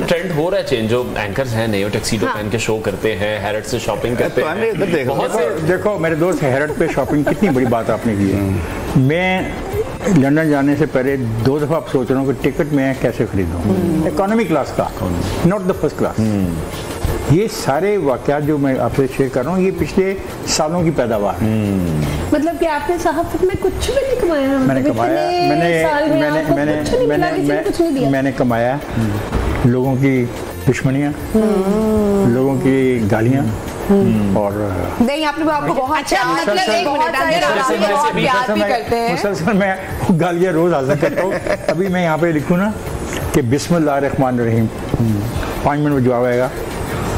Trend हो रहा है चेंज, जो एंकर्स हैं नए टैक्सीडो पहन के शो करते हैं, हैरट से शॉपिंग करते हैं। बहुत से देखो मेरे दोस्त हैरट पे शॉपिंग कितनी बड़ी बात आपने की है। मैं लंदन जाने से पहले 2 दफ़ा अब सोच रहा हूँ कि टिकट मैं कैसे खरीदूँ, इकोनॉमी क्लास का, नॉट द फर्स्ट क्लास। ये सारे वाक़यात जो मैं आपसे शेयर कर रहा हूँ ये पिछले सालों की पैदावार है। मतलब कि आपने सहाफ़त में कुछ भी नहीं कमाया? मैंने कमाया, मैंने कमाया लोगों की दुश्मनियाँ, लोगों की गालियाँ और नहीं आपको बहुत अच्छा मुसलसल मैं गालियाँ रोज़ हासिल करता हूँ। अभी मैं यहाँ पे लिखूँ ना कि बिस्मिल्लाहिर्रहमानिर्रहीम, 5 मिनट में जवाब आएगा,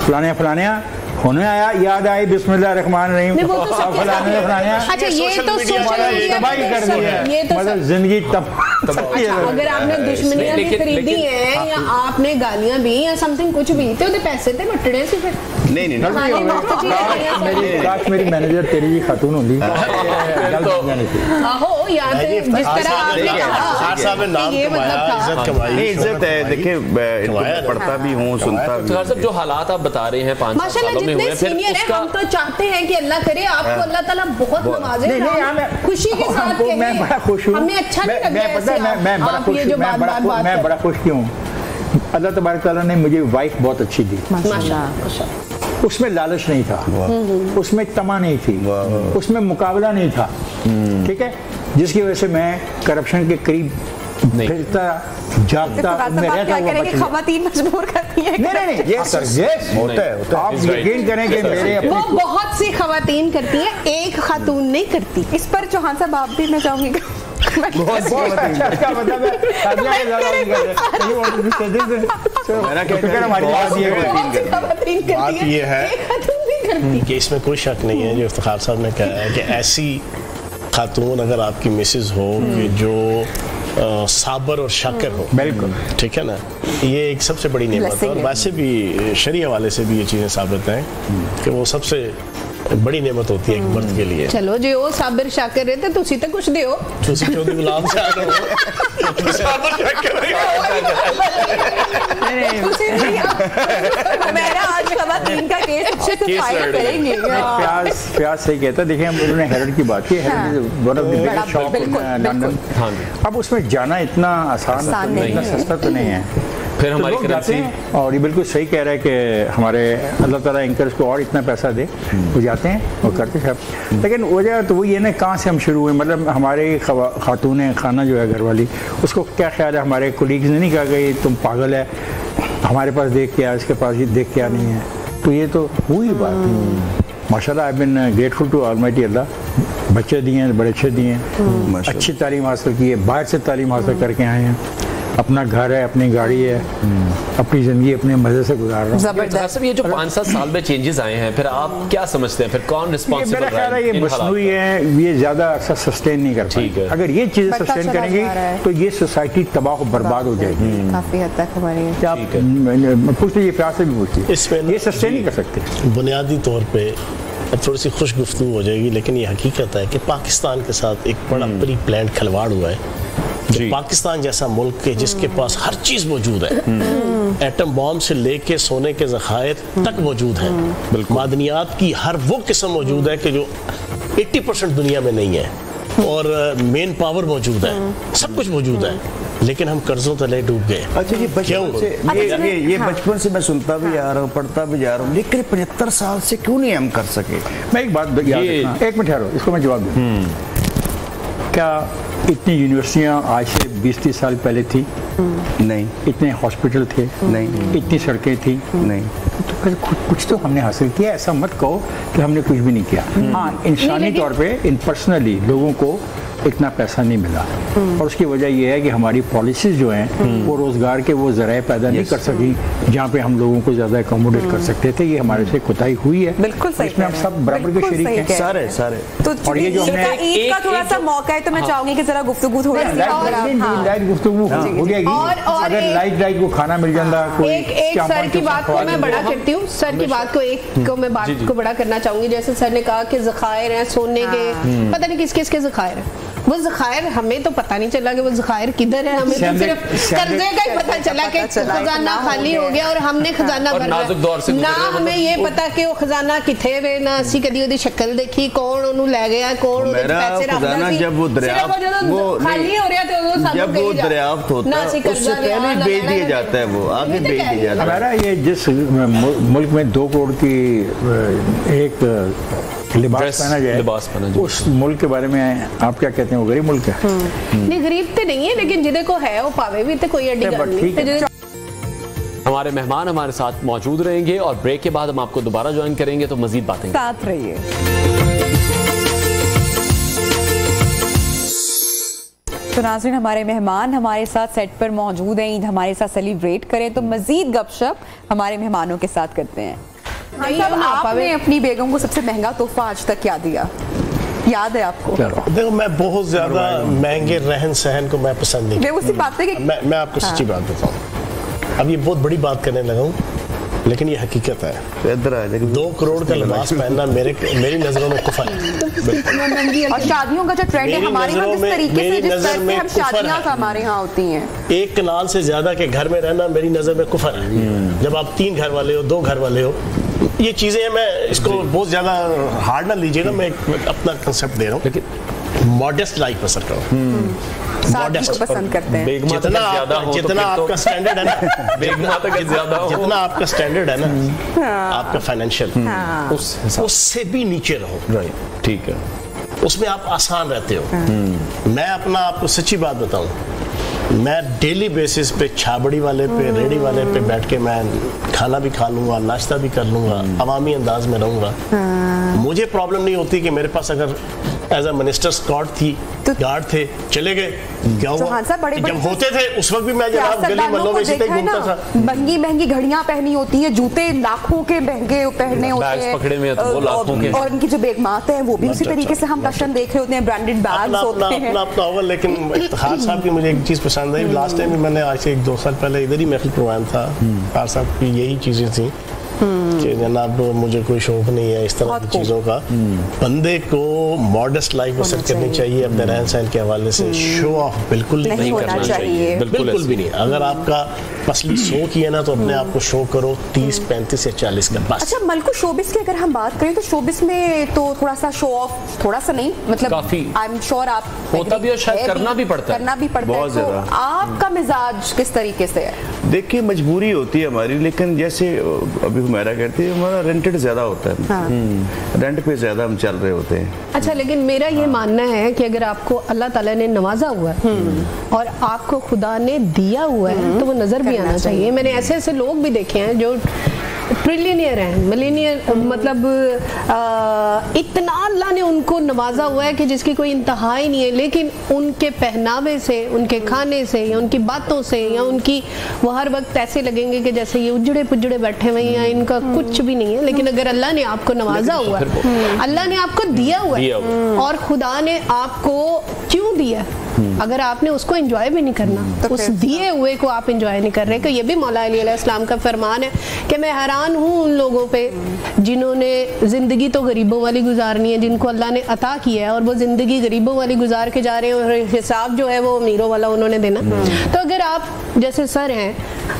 फलाने होने आया, याद आई बिस्मिल्लाहिर्रहमानिर्रहीम, अच्छा ये तो तबाही कर दी है, मतलब जिंदगी अगर आपने दुश्मनियां भी खरीदी हैं या आपने गालियां भी या समथिंग कुछ भी तो पैसे थे बटड़े से फिर नहीं काश मेरी मैनेजर तेरी भी खातून होती। आहो यार जिस तरह आपने कहा ये मतलब था इज्जत है। देखिए पढ़ता भी हूँ सुनता भी। तो जो हालात आप बता रहे हैं 5 सालों में हुए, फिर उसका हम तो चाहते हैं कि अल्लाह करे आपको अल्लाह ताला बहुत नवाजे, खुशी के साथ कहिए। मैं बड़ा खुश हूँ, हमें अच्छा नहीं लगा, मैं बड़ा खुश क्यों? अल्लाह तबारक तआला ने मुझे वाइफ बहुत अच्छी दी, माशाअल्लाह। उसमें लालच नहीं था, उसमें तमा नहीं थी, उसमें मुकाबला नहीं था, ठीक है, जिसकी वजह से मैं करप्शन के करीब फिरता जागता मैं रहता हुआ खवातीन मजबूर करती है। नहीं ये होता है। आप यकीन करें कि मेरे वो बहुत सी खवातीन करती हैं, एक खातून नहीं करती। इस पर चौहान साहब आप भी मैं चाहूंगी बात ये है कि इसमें कोई शक नहीं है जो इफ्तिखार साहब ने कहा है कि ऐसी खातून अगर आपकी मिसेज हो कि जो साबर और शाकिर हो, बिल्कुल ठीक है ना, ये एक सबसे बड़ी नेमत है। और वैसे भी शरीय हवाले से भी ये चीज़ें साबित हैं कि वो सबसे बड़ी नेमत होती है एक मर्द के लिए। चलो जो वो साबिर शाकिर रहते तुसी तो कुछ दियो, तुसी चौधरी गुलाम से आ रहे हो साबिर शाकिर मेरा आज खवातीन का केस अच्छे से फाइल करेंगे। प्याज सही कहता। देखिए हम उन्होंने हेरड की बात की, one of the biggest shop in London. अब उसमें जाना इतना आसान नहीं, इतना सस्ता तो नहीं है। फिर हमारी करेंसी, और ये बिल्कुल सही कह रहा है कि हमारे अल्लाह ताला एंकर्स को और इतना पैसा दे, वो जाते हैं और करते सब। लेकिन वजह तो वही है ना, कहाँ से हम शुरू हुए, मतलब हमारे खातून खाना जो है घर वाली, उसको क्या ख्याल है, हमारे कोलीग्स ने नहीं कहा कि तुम पागल है, हमारे पास देख के आ, इसके पास ये देख के आ नहीं है। तो ये तो हुई बात। माशाल्लाह आई बिन ग्रेटफुल टू ऑलमाइटी अल्लाह, बच्चे दिए हैं, बड़े अच्छे दिए हैं, अच्छी तालीम हासिल की है, बाहर से तालीम हासिल करके आए हैं, अपना घर है, अपनी गाड़ी है, अपनी जिंदगी अपने मजे से गुजार रहा हूँ। जबरदस्त। ये जो 5-7 साल में चेंजेस आए हैं, फिर आप क्या समझते हैं, फिर कौन रिस्पॉन्सिबल मेरा ख्याल है ये मसनूई है, ये ज्यादा अर्सा सस्टेन नहीं कर पाएंगे। अगर ये चीजें सस्टेन करेंगी तो ये सोसाइटी तबाह और बर्बाद हो जाएगी काफी हद तक हमारी। क्या आप पूछ लीजिए, प्यार से भी पूछिए, इसमें ये सस्टेन नहीं कर सकते। बुनियादी तौर पे अब थोड़ी सी खुश गुफ्तगू हो जाएगी, लेकिन ये हकीकत है कि पाकिस्तान के साथ एक बड़ा प्री प्लान्ड खिलवाड़ हुआ है। पाकिस्तान जैसा मुल्क के जिसके पास हर चीज मौजूद है, एटम बॉम्ब से लेके सोने के ज़खायर तक मौजूद है, मादनियात की हर वो किस्म मौजूद है कि जो 80% दुनिया में नहीं है, और मेन पावर मौजूद है, सब कुछ मौजूद है, लेकिन हम कर्जों तले डूब गए। अच्छा ये बचपन से मैं सुनता भी जा रहा हूँ, पढ़ता भी जा रहा हूँ, लेकिन 75 साल से क्यों नहीं हम कर सके? मैं एक बात याद रखना, एक मिनट ठहरो, इसको मैं जवाब दूँ। क्या इतनी यूनिवर्सिटियाँ आज से 20-30 साल पहले थी? नहीं। इतने हॉस्पिटल थे? नहीं। इतनी सड़कें थी? नहीं। तो फिर कुछ तो हमने हासिल किया, ऐसा मत कहो कि हमने कुछ भी नहीं किया। हाँ, इंसानी तौर पे इन पर्सनली लोगों को इतना पैसा नहीं मिला, और उसकी वजह यह है कि हमारी पॉलिसीज जो हैं वो रोजगार के वो जराए पैदा नहीं कर सकी जहाँ पे हम लोगों को ज्यादा अकोमोडेट कर सकते थे। ये हमारे से कोताही हुई है, बिल्कुल सही, इसमें हम सब बराबर के शरीक हैं, सारे। तो और ये जो हमने ईद का थोड़ा सा मौका है, तो मैं चाहूंगी कि जरा गुफ्तगू थोड़ी लाइट गुफ्तगू हो जाएगी। अगर लाइट को खाना मिल जाता, एक सर की बात को मैं बड़ा करती हूँ, सर की बात को एक को मैं बात को बड़ा करना चाहूंगी। जैसे सर ने कहा कि ज़खायर हैं सोने के, पता नहीं किस किस के ज़खायर हैं, वो ज़खायर हमें तो पता नहीं चला कि वो ज़खायर किधर है, हमें तो सिर्फ कर्जे का ही पता चला कि खजाना खाली हो गया और हमने खजाना भर लिया। ना हमें ये पता कि वो खजाना किथे वे, ना असी कदी ओदी शक्ल देखी, कौन ओनू ले गया, कौन ओदे पैसे रखदा सी। जब वो दरियाफ्त खाली हो रहा तो वो जब वो दरियाफ्त होता है उससे पहले बेच दिया जाता है, वो आगे बेच दिया जाता है। हमारा ये जिस मुल्क में 2 करोड़ की एक लिबास पहना जाए, उस मुल्क के बारे में आप क्या कहते हैं? वो गरीब मुल्क है? नहीं गरीब तो नहीं है, लेकिन जिदे को है वो पावे भी तो कोई अड्डी गल नहीं। हमारे मेहमान हमारे साथ मौजूद रहेंगे और ब्रेक के बाद हम आपको दोबारा ज्वाइन करेंगे, तो मजीद बातें साथ रहिए। तो नाज़रीन, हमारे मेहमान हमारे साथ सेट पर मौजूद हैं, ईद हमारे साथ सेलिब्रेट करें, तो मजीद गपशप हमारे मेहमानों के साथ करते हैं। आपने अपनी बेगम को सबसे महंगा तोहफा आज तक क्या दिया, याद है आपको? देखो, मैं बहुत ज्यादा महंगे रहन सहन को मैं पसंद नहीं करता। उसी बात है कि मैं आपको सच्ची बात बताऊं, अब ये बहुत बड़ी बात करने लगा हूं, लेकिन ये हकीकत है। इधर आ, 2 करोड़ का लिबास पहनना मेरी नजरों में कुफर है। और शादियों का जो ट्रेंड है हमारे यहाँ, जिस तरीके से जिस तरह से हम शादियां हमारे यहाँ होती हैं, 1 कनाल से ज्यादा के घर में रहना मेरी नजर में कुफर है। जब आप 3 घर वाले हो, 2 घर वाले हो, ये चीजें मैं इसको बहुत ज्यादा हार्ड ना लीजिएगा, मैं अपना कंसेप्ट दे रहा हूँ, लेकिन मॉडेस्ट लाइफ पसंद करो, मॉडेस्ट पसंद करते हैं। जितना आपका स्टैंडर्ड है ना, जितना आपका स्टैंडर्ड है ना, आपका फाइनेंशियल, उससे भी नीचे रहो। राइट, ठीक है, उसमें आप आसान रहते हो। मैं अपना आपको सच्ची बात बताऊं, मैं डेली बेसिस पे छाबड़ी वाले पे, रेडी वाले पे बैठ के मैं खाना भी खा लूंगा, नाश्ता भी कर लूंगा, अवामी अंदाज में रहूंगा। मुझे प्रॉब्लम नहीं होती कि मेरे पास अगर एज अ मिनिस्टर स्कॉट थी, गार्ड थे, चले गए, क्या हुआ? जब होते थे उस वक्त भी मैं जनाब गली मोहल्लों में सीधे घूमता था। महंगी महंगी घड़ियां पहनी होती है, जूते लाखों के महंगे पहने होते हैं, पकड़े में तो लाखों के, और उनकी जो बेगमात है वो भी उसी तरीके से हम फैशन देख रहे होते हैं, ब्रांडेड बैग्स होते हैं। अपना होगा, लेकिन इफ्तिखार साहब की मुझे एक चीज पसंद आई। लास्ट टाइम मैंने आज से 1-2 साल पहले इधर ही महफिल करवाया था, इफ्तिखार साहब की यही चीजें थी कि जनाब मुझे कोई शौक नहीं है इस तरह की चीज़ों का। बंदे को मॉडेस्ट लाइफ बसर करनी चाहिए, अपने रहन सहन के हवाले से शो ऑफ बिल्कुल नहीं करना चाहिए, बिल्कुल भी नहीं। अगर आपका असली शौक ही है ना, तो अपने आप को शो करो 30, 35 या 40 का बस। अच्छा मलकू, शोबिस की अगर हम बात करें तो शोबिस में तो थोड़ा सा शो ऑफ, थोड़ा सा नहीं, मतलब काफी आई एम श्योर आप होता भी और शायद करना भी पड़ता बहुत है। ज्यादा। आपका मिजाज किस तरीके से है? देखिए, मजबूरी होती है हमारी, लेकिन जैसे अभी हुमैरा कहती है, हमारा रेंटेड ज्यादा होता है। हाँ। रेंट पे ज्यादा हम चल रहे होते हैं। अच्छा, लेकिन मेरा ये मानना है कि अगर आपको अल्लाह ताला ने नवाजा हुआ है और आपको खुदा ने दिया हुआ है, तो वो नजर भी आना चाहिए। मैंने ऐसे ऐसे लोग भी देखे हैं जो ट्रिलियनियर हैं, मिलियनियर, मतलब इतना अल्लाह ने उनको नवाजा हुआ है कि जिसकी कोई इंतहा ही नहीं है, लेकिन उनके पहनावे से, उनके खाने से, या उनकी बातों से, या उनकी, वो हर वक्त ऐसे लगेंगे कि जैसे ये उजड़े पुजड़े बैठे हुए हैं, इनका कुछ भी नहीं है। लेकिन अगर अल्लाह ने आपको नवाजा हुआ है, अल्लाह ने आपको दिया हुआ है, और खुदा ने आपको क्यों दिया, अगर आपने उसको एंजॉय भी नहीं करना, तो उस दिए हुए को आप एंजॉय नहीं कर रहे। कि ये भी मौला अली अलैहिस्सलाम का फरमान है कि मैं हैरान हूँ उन लोगों पे जिन्होंने जिंदगी तो गरीबों वाली गुजारनी है, जिनको अल्लाह ने अता किया है, और वो जिंदगी गरीबों वाली गुजार के जा रहे हैं, और हिसाब जो है वो अमीरों वाला उन्होंने देना। तो अगर आप जैसे सर हैं,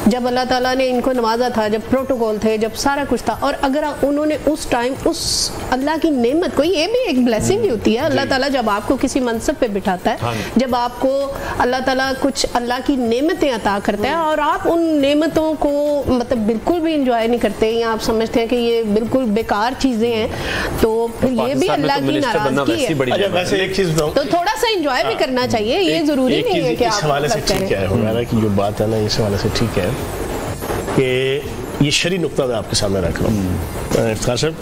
जब अल्लाह ताला ने इनको नवाजा था, जब प्रोटोकॉल थे, जब सारा कुछ था, और अगर उन्होंने उस टाइम उस अल्लाह की नेमत को, ये भी एक ब्लेसिंग ही होती है, अल्लाह ताला जब आपको किसी मनसब पे बिठाता है, जब आपको अल्लाह ताला कुछ अल्लाह की नेमतें अता करता है, और आप उन नेमतों को मतलब बिल्कुल भी इंजॉय नहीं करते, या आप समझते हैं कि ये बिल्कुल बेकार चीजें हैं, तो फिर ये भी अल्लाह की नाराजगी है। वैसे एक चीज बताऊं, तो थोड़ा सा इंजॉय भी करना चाहिए, ये जरूरी नहीं है कि आप इस हवाले से ठीक है हमारा की जो बात है ना, इस हवाले से ठीक है कि ये शरी नुक्ता मैं आपके सामने रख रहा हूँ। इफ्तिखार साहब,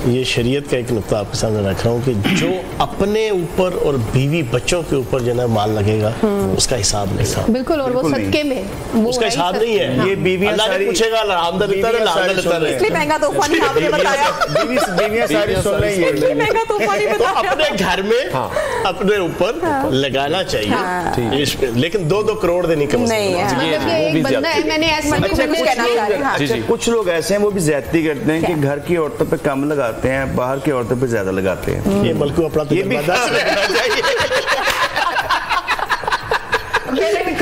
ये शरीयत का एक नुक्ता आपके सामने रख रहा हूँ कि जो अपने ऊपर और बीवी बच्चों के ऊपर जो है माल लगेगा, उसका हिसाब नहीं था। बिल्कुल, और वो सदके में उसका हिसाब नहीं है। ये बीवियां सारी पूछेगा, इसलिए महंगा तोहफा नहीं आपने बताया, बीवियां सारी सुन रही है, महंगा तोहफा नहीं बताया। अपने घर में अपने ऊपर लगाना चाहिए, लेकिन 2-2 करोड़ देने कम से कम। कुछ लोग ऐसे हैं वो भी ज्यादती करते हैं कि घर की औरतों पे कम लगाते हैं, बाहर की औरतों पे ज्यादा लगाते हैं। ये बल्कि अपना ये भी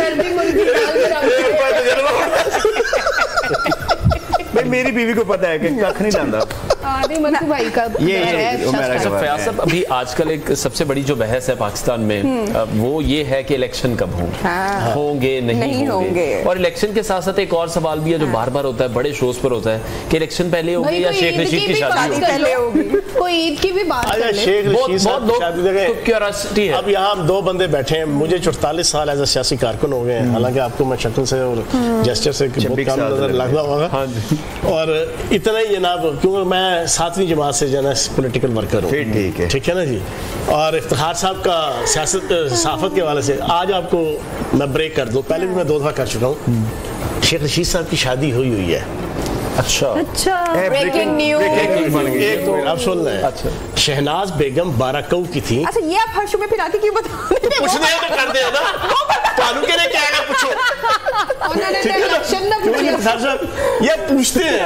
कर दी मुर्गी भाई मेरी बीवी को पता है कि कख नहीं लांदा भाई का फयाज साहब, अभी आजकल एक सबसे बड़ी जो बहस है पाकिस्तान में वो ये है कि इलेक्शन कब होंगे नहीं होंगे। और इलेक्शन के साथ साथ एक और सवाल भी है जो बार बार होता है, बड़े शोज पर होता है कि इलेक्शन पहले होंगे या शेख रशीद की शादी पहले होगी, कोई ईद की भी बात कर ले। शेख रशीद साहब की शादी देखें, क्यूरियोसिटी है। अब यहाँ हम दो बंदे बैठे हैं, मुझे 44 साल एज अ सियासी कारकुन हो गए हैं, हालांकि आपको मैं शक्ल से और जेस्चर से बहुत कम नजर लगता होगा, और इतना ही जनाब, क्योंकि मैं 7वीं जमात से जो है पॉलिटिकल वर्कर हूँ, ठीक है ना जी। और इफ्तिखार साहब का सियासत सहाफत के हवाले से आज आपको मैं ब्रेक कर दूं, पहले भी मैं 2 दफा कर चुका हूँ। शेख रशीद साहब की शादी हुई है। अच्छा ब्रेकिंग न्यूज़। एक मिनट आप सुन रहे हैं। अच्छा, शहनाज बेगम बाराकऊ की थी। अच्छा, ये आप हर शो में फिर आके क्यों बता रहे हैं? पूछने तो कर दे ना, कानून के लिए क्या है पूछो। ये पूछते हैं,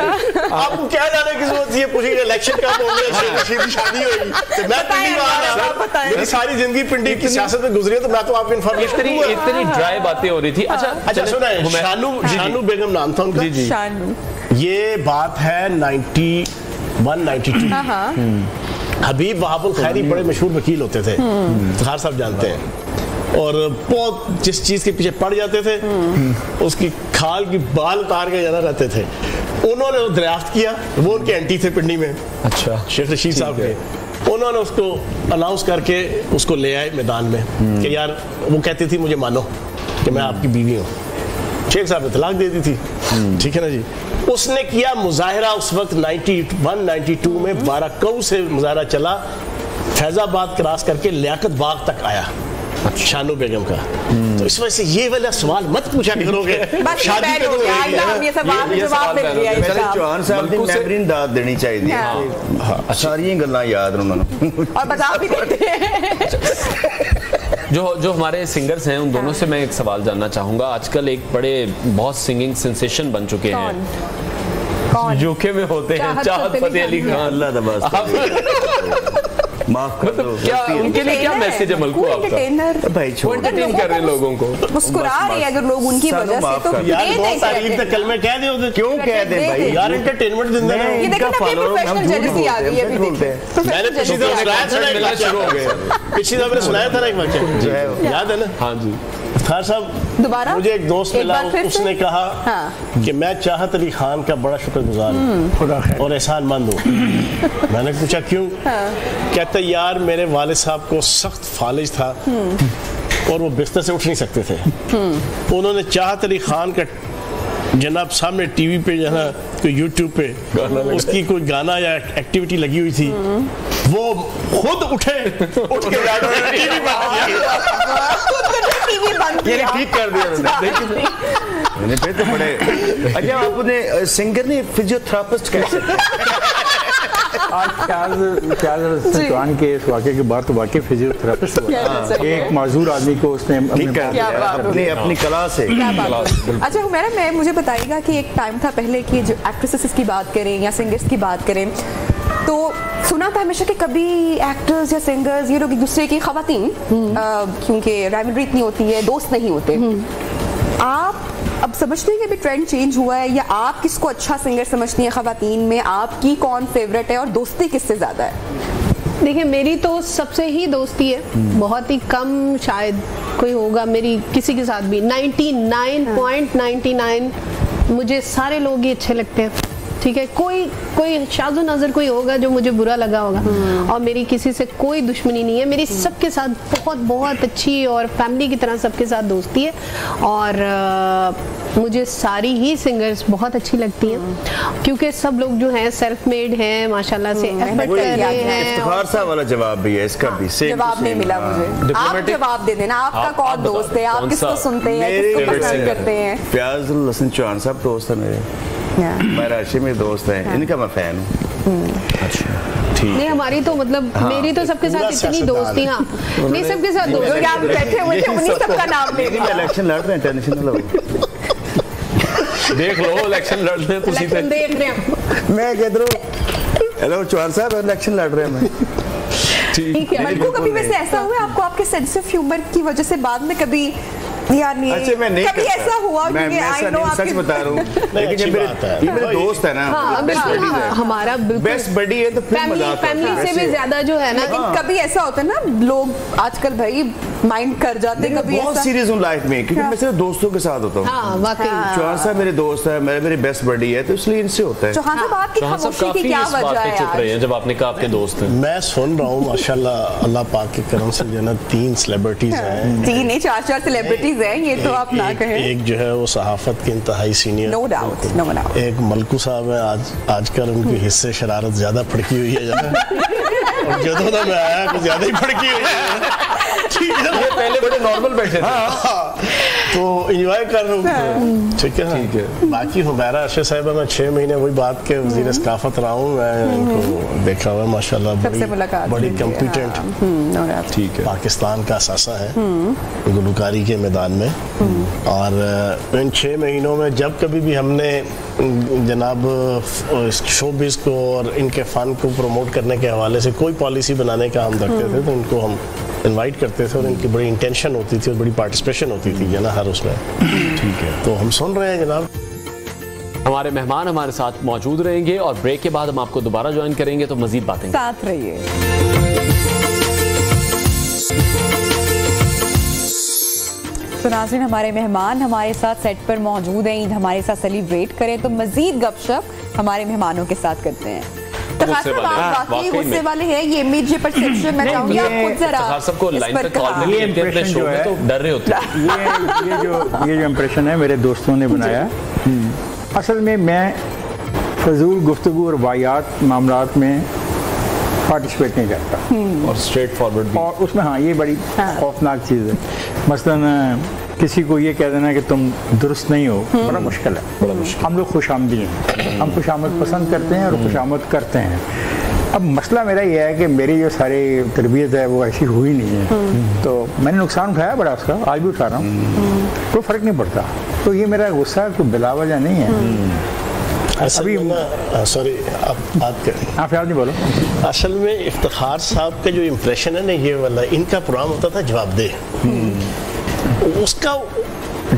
आपको क्या जाने की जरूरत है, पूछेंगे इलेक्शन कब होंगे, शेख रशीद की शादी होगी, तो मैं पिंडी वाला, मेरी सारी जिंदगी पिंडी की सियासत में गुजरी है, तो मैं तो आपको इन्फॉर्मेशन इतनी ड्राई बातें हो रही थी। अच्छा सुना है, शानू बेगम नाम था उनका। शानू, ये बात है 91-92। हबीब वहाबुल खैरी बड़े मशहूर वकील होते थे, इफ्तिखार साहब जानते हैं, और बहुत जिस चीज के पीछे पड़ जाते थे उसकी खाल की बाल उतार के जाना रहते थे। उन्होंने वो दरियाफ्त किया, वो उनके एंटी थे पिंडी में। अच्छा, शेख रशीद साहब के, उन्होंने उसको अनाउंस करके उसको ले आए मैदान में कि यार, वो कहती थी मुझे मानो कि मैं आपकी बीवी हूँ। शेख साहब ने तलाक दे दी थी, ठीक है ना जी। उसने किया मुजाहरा, उस वक्त 91-92 में बाराकऊ से मुजाहरा चला, फैजाबाद क्रॉस करके लियाकत बाग तक आया शानू बेगम का। तो इस वजह से ये वाला सवाल मत पूछा करोगे, शादी पे तो ये सवाल चौहान साहब की मेमोरी दाद देनी चाहिए, सारी गल्लां याद उन्होंने और बता भी देते हैं। जो हमारे सिंगर्स हैं उन दोनों से मैं एक सवाल जानना चाहूंगा। आजकल एक बड़े बहुत सिंगिंग सेंसेशन बन चुके हैं, यूके में होते हैं, चाहत फतेह अली खान। अल्लाह दबास माफ कर दो। क्या उनके लिए क्या मैसेज है मलकू आपका? भाई छोड़ एंटरटेन कर रहे हैं लोगों को, मुस्कुरा रहे हैं अगर लोग उनकी वजह से, तो यार बहुत तारीफ तक कल में कह दे, क्यों कह दे भाई, यार एंटरटेनमेंट दिन देना। ये देखो ना, प्रोफेशनल जेलसी आ गई है अभी। मैंने पिछली दफा सुनाया था ना, एक वाकया शुरू हो गया, पिछली दफा मैंने सुनाया था ना एक वाकया, याद है ना? हां जी। खान साहब दोबारा मुझे एक दोस्त मिला, उसने कहा कि मैं चाहत अली खान का बड़ा शुक्रगुजार हूँ और एहसानमंद हूँ। मैंने पूछा क्यों? कहते यार, मेरे वालिद साहब को सख्त फालिज था और वो बिस्तर से उठ नहीं सकते थे। उन्होंने चाहत अली खान का जनाब सामने टीवी पे जो है कोई यूट्यूब पे उसकी कोई गाना या एक्टिविटी लगी हुई थी, वो खुद उठे, उठ के ये ठीक कर दिया उन्होंने। फिर तो बड़े अच्छा, आपने सिंगर ने फिजियोथेरेपिस्ट कैसे? आज ख्याल के इस वाक़े के बाद तो वाकई फिजियोथेरेपिस्ट हुआ, एक माजूर आदमी को उसने अपनी कला से। अच्छा हुमैरा, मुझे बताइएगा कि एक टाइम था पहले कि जो एक्ट्रेसेस की बात करें या सिंगर्स की बात करें, तो सुना था हमेशा कि कभी एक्टर्स या सिंगर्स ये लोग एक दूसरे की खवातीन, क्योंकि राइवलरी इतनी होती है, दोस्त नहीं होते। आप अब समझते हैं कि अभी ट्रेंड चेंज हुआ है, या आप किसको अच्छा सिंगर समझती हैं खवातीन में? आपकी कौन फेवरेट है और दोस्ती किससे ज्यादा है? देखिए, मेरी तो सबसे ही दोस्ती है, बहुत ही कम शायद कोई होगा मेरी किसी के साथ भी। 99.99 मुझे सारे लोग ही अच्छे लगते हैं, ठीक है। कोई शाज़ो नज़र कोई होगा जो मुझे बुरा लगा होगा, और मेरी किसी से कोई दुश्मनी नहीं है। मेरी सबके साथ बहुत बहुत अच्छी और फैमिली की तरह सबके साथ दोस्ती है, और मुझे सारी ही सिंगर्स बहुत अच्छी लगती हैं, क्योंकि सब लोग जो हैं सेल्फ मेड हैं, माशाल्लाह से एफर्ट कर रहे हैं। इफ्तिखार साहब वाला जवाब भी है, इसका भी सेम जवाब नहीं मिला मुझे। आप जवाब दे देना, आपका कौन दोस्त है, आप किसको सुनते हैं, किसको पसंद करते हैं? फयाजुल हसन चौहान साहब दोस्त है मेरे, मेरा हाशिमी दोस्त है, इनका मैं फैन हूँ। अच्छा ठीक नहीं, हमारी तो मतलब मेरी तो सबके साथ इतनी दोस्ती। हाँ नहीं, सबके साथ दोस्ती। आप बैठे हुए थे, उन्हीं सबका नाम ले लिया। इलेक्शन लड़ रहे हैं, टेंशन न लो। देख लो इलेक्शन लड़ रहे हैं, इलेक्शन देख रहे हैं। मैं कह रहा हूँ हेलो चौहान साहब, इलेक्शन लड़ रहे हैं मैं। ठीक है। मलकू, कभी वैसे ऐसा हुआ आपको आपके सेंस ऑफ ह्यूमर की वजह से बाद में कभी यार नहीं, अच्छा मैं नहीं कभी ऐसा हुआ? मैं सच बता रहा हूँ, लेकिन ये मेरे दोस्त है ना, हमारा बेस्ट बडी है, तो फैमिली से भी ज्यादा जो है ना। लेकिन कभी ऐसा होता है ना, लोग आजकल भाई माइंड कर जाते हैं, कभी बहुत सीरियस हूँ लाइफ में, क्योंकि मैं सिर्फ दोस्तों के साथ होता हूँ। चौहान साहब मेरे दोस्त है, मेरी बेस्ट बडी है, तो इसलिए इनसे होता है। चौहान साहब आपकी खामोशी की क्या वजह है? चुप रहे हैं जब आपने कहा आपके दोस्त हैं। मैं सुन रहा हूँ माशाल्लाह, अल्लाह पाक के करम से जो है ना 3 सेलिब्रिटीज हैं, 3 नहीं 4 सेलिब्रिटीज हैं, ये तो आप ना कहें। एक जो है वो सहाफत के इंतहाई senior, no doubt, no doubt. एक मलकू साहब है, आजकल उनकी हिस्से शरारत ज्यादा फड़की हुई है और जो तो मैं आया कुछ ज्यादा ही फड़की हुई है। ठीक है, पहले बड़े नॉर्मल बैठे थे, तो एंजॉय कर रहा हूँ। ठीक है, ठीक है। बाकी हुमैरा अरशद साहिबा, मैं 6 महीने वही बात के वज़ीर सकाफत रहा हूँ, मैं इनको देखा हुआ माशाल्लाह, बड़ी कॉम्पिटेंट, ठीक है, पाकिस्तान का असासा है गुलकारी के मैदान में। और इन 6 महीनों में जब कभी भी हमने जनाब शोबिज़ को और इनके फ़न को प्रमोट करने के हवाले से कोई पॉलिसी बनाने का हम रखते थे, तो इनको हम इनवाइट करते थे और इनकी बड़ी इंटेंशन होती थी और बड़ी पार्टिसिपेशन होती थी ना हर उसमें। ठीक है, तो हम सुन रहे हैं जनाब। हमारे मेहमान हमारे साथ मौजूद रहेंगे और ब्रेक के बाद हम आपको दोबारा ज्वाइन करेंगे, तो मजीद बातें साथ रहिए। तो नाज़रीन, हमारे मेहमान हमारे साथ सेट पर मौजूद हैं, ईद हमारे साथ सेलिब्रेट करें, तो मजीद गपशप हमारे मेहमानों के साथ करते हैं। वाकई गुस्से वाले हैं, ये इमेज परसेप्शन मैं चाहूंगी आप खुद जरा सबको लाइन पे कॉल में लेते हैं, शो में तो डर रहे होते हैं। ये जो इंप्रेशन है मेरे दोस्तों ने बनाया, असल में मैं फजूल गुफ्तगू और वाहियात मामलात में पार्टिसिपेट नहीं करता, और स्ट्रेट फॉरवर्ड भी। और उसमें हाँ, ये बड़ी खौफनाक चीज़ है। मसलन किसी को ये कह देना कि तुम दुरुस्त नहीं हो, बड़ा मुश्किल है, बड़ा मुश्किल। हम लोग खुशामदी हैं, हम खुशामद पसंद करते हैं और खुशामद करते हैं। अब मसला मेरा ये है कि मेरी जो सारी तरबियत है वो ऐसी हुई नहीं है, तो मैंने नुकसान उठाया बड़ा उसका, आज भी उठा रहा हूँ, कोई फ़र्क नहीं पड़ता। तो ये मेरा गुस्सा कोई बिलावजह नहीं है। अभी सॉरी, आप बात करें, आप याद नहीं बोलो। असल में इफ्तिखार साहब का जो इम्प्रेशन है ना, ये वाला इनका प्रोग्राम होता था जवाबदेह, उसका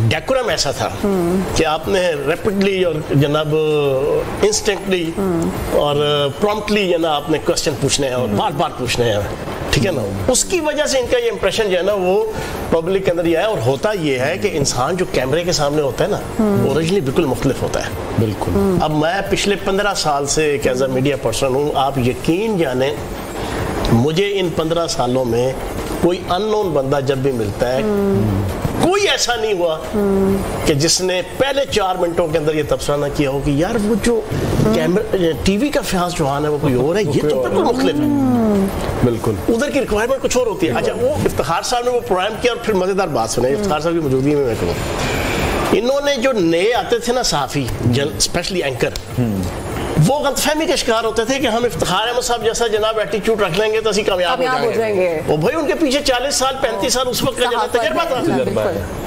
डेकोरम ऐसा था कि आपने रैपिडली और जनाब इंस्टेंटली और प्रॉम्प्टली जना आपने क्वेश्चन पूछने हैं और बार बार पूछने हैं, ठीक है ना। उसकी वजह से इनका ये इंप्रेशन जो है ना वो पब्लिक के अंदर ये है। और होता ये है कि इंसान जो कैमरे के सामने होता है ना, ओरिजिनली बिल्कुल मुख्तलिफ होता है, बिल्कुल। अब मैं पिछले 15 साल से एक एज अ मीडिया पर्सन हूँ, आप यकीन जाने मुझे इन 15 सालों में कोई अननोन बंदा जब भी मिलता है, कोई ऐसा नहीं हुआ कि जिसने पहले 4 मिनटों के अंदर ये तबसरा ना किया हो कि यार वो जो कैमरा टीवी का फयाज चौहान है वो कोई और है, ये तो बिल्कुल मुख्तलिफ है, बिल्कुल। उधर की रिक्वायरमेंट कुछ और होती है। अच्छा, वो इफ्तिखार साहब ने वो प्रोग्राम किया और फिर मजेदार बात सुनाई इफ्तिखार साहब की मौजूदगी में। मैं कहूँ इन्होंने जो नए आते थे ना सहाफ़ी, स्पेशली एंकर, वो गलतफहमी के शिकार होते थे कि हम इफ्तिखार अहमद साहब जैसा जनाब एटीट्यूड रख लेंगे तो असि कामयाब हो जाएंगे। वो भाई उनके पीछे 40 साल 35 साल उस वक्त का तजर्बा था।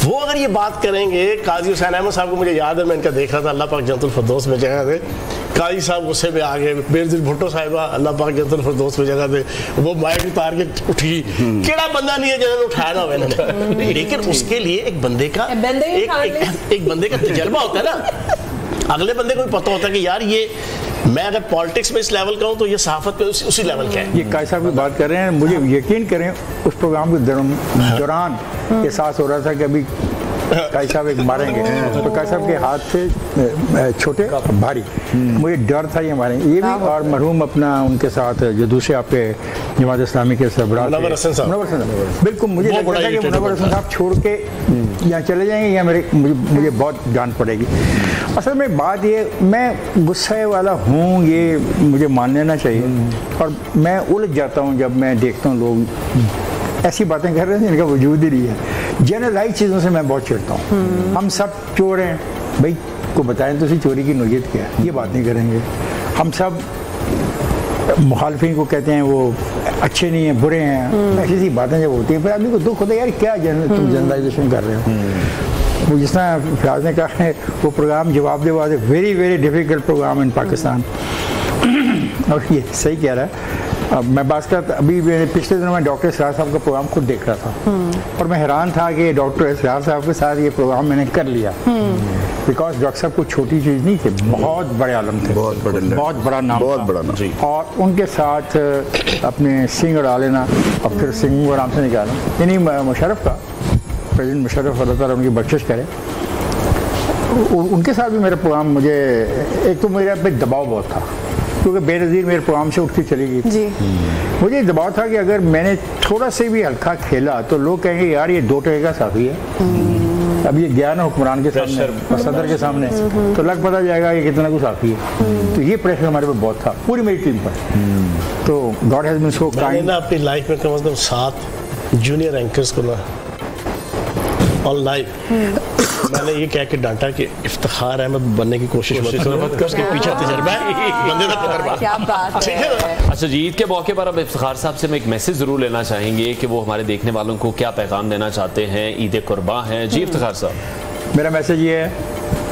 वो अगर ये बात करेंगे, काजी हुसैन अहमद साहब को मुझे याद है, मैं इनका देख रहा था, अल्लाह पाक जन्नतुल फिरदौस में जगह दे। काजी साहब गुस्से में आ गए, बेनज़ीर भुट्टो साहिबा अल्लाह पाक जन्नतुल फिरदौस में जगह दे, वो माइक उतार के उठी, केड़ा बंदा नहीं है जिन्होंने उठाया ना मैंने। लेकिन उसके लिए एक बंदे का तजर्बा होता है ना, अगले बंदे को भी पता होता है कि यार ये मैं अगर पॉलिटिक्स में इस लेवल का हूँ तो ये सहाफत पे उसी लेवल का है। ये काजी साहब की बात कर रहे हैं, मुझे यकीन करें उस प्रोग्राम के दौरान एहसास हो रहा था कि अभी काजी साहब एक मारेंगे, तो काजी साहब के हाथ से छोटे भारी, मुझे डर था ये मारेंगे। ये भी और मरहूम अपना उनके साथ जो दूसरे आपके जमात इस्लामी के सरबराह मुनव्वर हसन साहब, बिल्कुल मुझे लगता था कि मुनव्वर हसन साहब छोड़ के यहाँ चले जाएंगे या मुझे बहुत डांट पड़ेगी। असल में बात ये, मैं गुस्से वाला हूँ ये मुझे मान लेना चाहिए, और मैं उलझ जाता हूँ जब मैं देखता हूँ लोग ऐसी बातें कर रहे हैं जिनका वजूद ही नहीं है। जनरलाइज चीज़ों से मैं बहुत चिढ़ता हूँ। हम सब चोर हैं भाई, को बताएं तो उसी चोरी की नोयत क्या है, ये बात नहीं करेंगे। हम सब मुखालफिन को कहते हैं वो अच्छे नहीं हैं, बुरे हैं, ऐसी सी बातें जब होती हैं फिर आदमी को दुख होता है, यार क्या तुम जनरलाइजेशन कर रहे हो। वो जिस तरह फयाज ने कहा है, वो प्रोग्राम जवाब दे was very very difficult program in Pakistan. और ये सही कह रहा है, अब मैं बात करता, अभी पिछले दिनों मैं डॉक्टर इसरार साहब का प्रोग्राम खुद देख रहा था और मैं हैरान था कि डॉक्टर इसरार साहब के साथ ये प्रोग्राम मैंने कर लिया, बिकॉज डॉक्टर साहब कोई छोटी चीज़ नहीं थी, बहुत बड़े आलम थे, बहुत बड़ा नाम, बहुत बड़ा नाम। और उनके साथ अपने सिंह उड़ा लेना और फिर सिंह को आराम से निकालना, यानी मुशर्रफ का, प्रेसिडेंट मुशर्रफ अल्लाह ताला उनकी बख्शिश करे, उनके साथ भी मेरा प्रोग्राम, मुझे एक तो मेरे पे दबाव बहुत था क्योंकि बेनज़ीर मेरे प्रोग्राम से उठ के चली गई जी। मुझे दबाव था कि अगर मैंने थोड़ा से भी हल्का खेला तो लोग कहेंगे यार ये 2 टके का साथी है, अब ये गया ना हुक्मरान के सामने, सदर के सामने, तो लग पता जाएगा कि कितना कुछ साथी है। तो ये प्रेशर हमारे पे बहुत था, पूरी मेरी टीम पर। तो God has been so kind. अपनी लाइफ में कम से कम 7 जूनियर एंकर्स को ना ऑल लाइफ मैंने ये कह के डांटा कि इफ्तिखार अहमद बनने की कोशिश मत करो, उसके पीछे तजर्बा बंदे का तजर्बा। क्या बात है। अच्छा जी, ईद के मौके पर अब इफ्तिखार साहब से मैं एक मैसेज जरूर लेना चाहेंगे कि वो हमारे देखने वालों को क्या पैगाम देना चाहते हैं, ईद कुर्बान है जी इफ्तिखार साहब। मेरा मैसेज ये है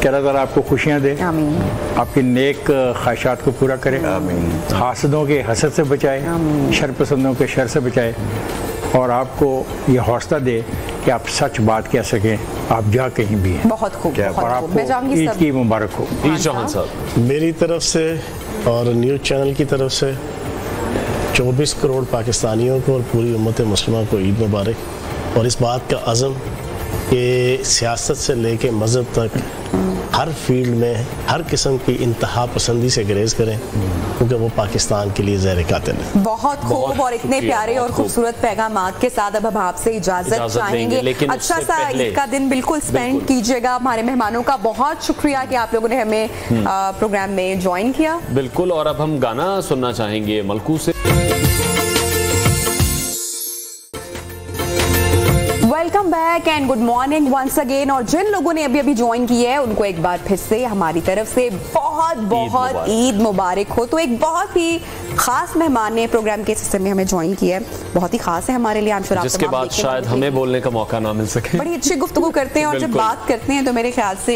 कि अल्लाह ताला आपको खुशियाँ दे, आपकी नेक ख्वाहिशात को पूरा करे, हासदों के हसद से बचाए, शर पसंदों के शर से बचाए और आपको ये हौसला दे कि आप सच बात कह सकें, आप जहाँ कहीं भी हैं। बहुत खूब। और आपको ईद की मुबारक हो। चौहान साहब, मेरी तरफ से और न्यूज़ चैनल की तरफ से 24 करोड़ पाकिस्तानियों को और पूरी उम्मत मुस्लिमा को ईद मुबारक। और इस बात का अज़म कि सियासत से लेके मज़हब तक हर फील्ड में हर किस्म की इंतहा पसंदी से गुरेज करें, क्योंकि वो पाकिस्तान के लिए ज़हर कातिल है। बहुत खूब। और इतने प्यारे और खूबसूरत पैगामात के साथ अब हम आपसे इजाजत चाहेंगे। अच्छा सा ईद का दिन बिल्कुल स्पेंड कीजिएगा। हमारे मेहमानों का बहुत शुक्रिया कि आप लोगों ने हमें प्रोग्राम में ज्वाइन किया। बिल्कुल। और अब हम गाना सुनना चाहेंगे मलकू से। Welcome back and good morning once again. और जिन लोगों ने अभी अभी ज्वाइन किया है उनको एक बार फिर से हमारी तरफ से बहुत बहुत ईद मुबारक हो। तो एक बहुत ही खास मेहमान ने प्रोग्राम के सिलसिले में हमें ज्वाइन किया है, बहुत ही खास है हमारे लिए। जिसके बाद शायद हमें बोलने का मौका ना मिल सके। बड़ी अच्छी गुफ्तगू करते हैं और जब बात करते हैं तो मेरे ख्याल से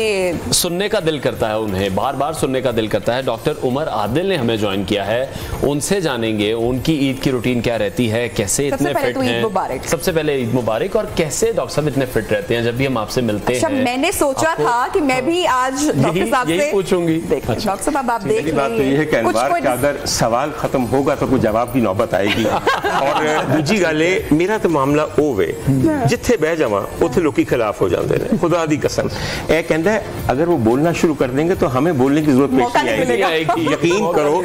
सुनने का दिल करता है, उन्हें बार बार सुनने का दिल करता है। डॉक्टर उमर आदिल ने हमें ज्वाइन किया है, उनसे जानेंगे उनकी ईद की रूटीन क्या रहती है, कैसे इतने फिट हैं। सबसे पहले ईद मुबारक। और कैसे डॉक्टर साहब इतने फिट रहते हैं जब भी हम आपसे मिलते हैं? मैंने सोचा था कि मैं भी आज डॉक्टर साहब से पूछूंगी। डॉक्टर साहब आप देख बात तो ये है कि अगर सवाल खत्म होगा तो कोई जवाब की नौबत आएगी। और दूजी गल मेरा तो मामला ओवे जिथे बह जावा उथे लोग खिलाफ हो जाते हैं। खुदा दी कसम यह कहता है अगर वो बोलना शुरू कर देंगे तो हमें बोलने की जरूरत पेश नहीं आएगी। यकीन करो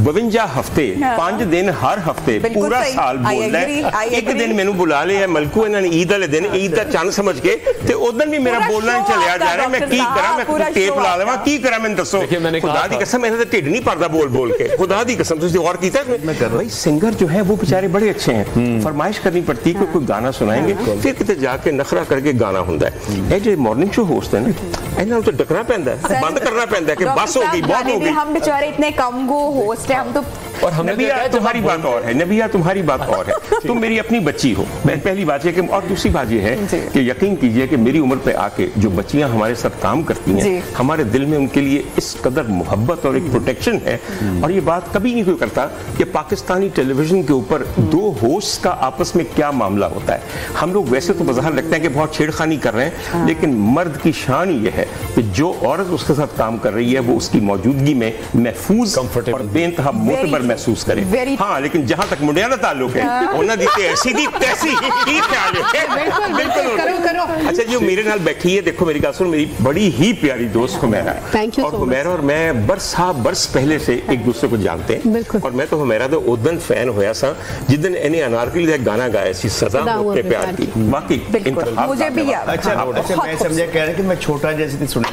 52 हफ्ते 5 दिन हर हफ्ते पूरा साल बोलना है। एक दिन मैनू बुला लिया मलकू इन्होंने ईद वाले दिन ईद का चंद समझ के ते उदन भी मेरा बोलना नहीं चलिया जा रहा। मैं की करा, मैं टेप ला लवा की करा, मैंने दसो। खुदा दी कसम इन्होंने ढिड नहीं भरदा बोल बोल के। खुदा दी कसम तुझे और कीता भाई सिंगर जो है वो बेचारे बड़े अच्छे हैं, फरमाइश करनी पड़ती है कोई गाना सुनाएंगे फिर कितने जाके नखरा करके गाना होता है। ये जो मॉर्निंग शो होस्ट है ना इन्होंने तो डकना पैंदा है, बंद करना पैंदा है कि बस हो गई बहुत हो गई। हम बेचारे इतने कम गो होस्ट है हम तो। और नबिया तुम्हारी बात और है, नबिया तुम्हारी बात और है, तुम मेरी अपनी बच्ची हो। पहली बात है कि और दूसरी बात ये है कि यकीन कीजिए कि मेरी उम्र पे आके जो बच्चियां हमारे साथ काम करती हैं हमारे दिल में उनके लिए इस कदर मोहब्बत और एक प्रोटेक्शन है। और ये बात कभी नहीं कोई करता कि पाकिस्तानी टेलीविजन के ऊपर 2 होस्ट का आपस में क्या मामला होता है। हम लोग वैसे तो बाहर लगते हैं कि बहुत छेड़खानी कर रहे हैं, लेकिन मर्द की शान ये है कि जो औरत उसके साथ काम कर रही है वो उसकी मौजूदगी में महफूज और बेइंतहा मोतबर महसूस करे। हाँ, लेकिन जहां तक मुंडिया का ताल्लुक है उन्होंने दी ऐसी दी तैसी की ख्याल है। बिल्कुल। अच्छा जी मेरे नाल बैठी है, देखो मेरी बात सुन, मेरी बड़ी ही प्यारी दोस्त हुमैरा है। और हुमैरा और मैं बरस पहले से एक दूसरे को जानते हैं। और मैं तो हुमैरा दा उदन फैन होया सा जिदन इन्हें अनारकली दा गाना गाया सी सदा होते प्यार की। वाकई मुझे भी अच्छा मैं समझा कह रहे कि मैं छोटा जैसे सुना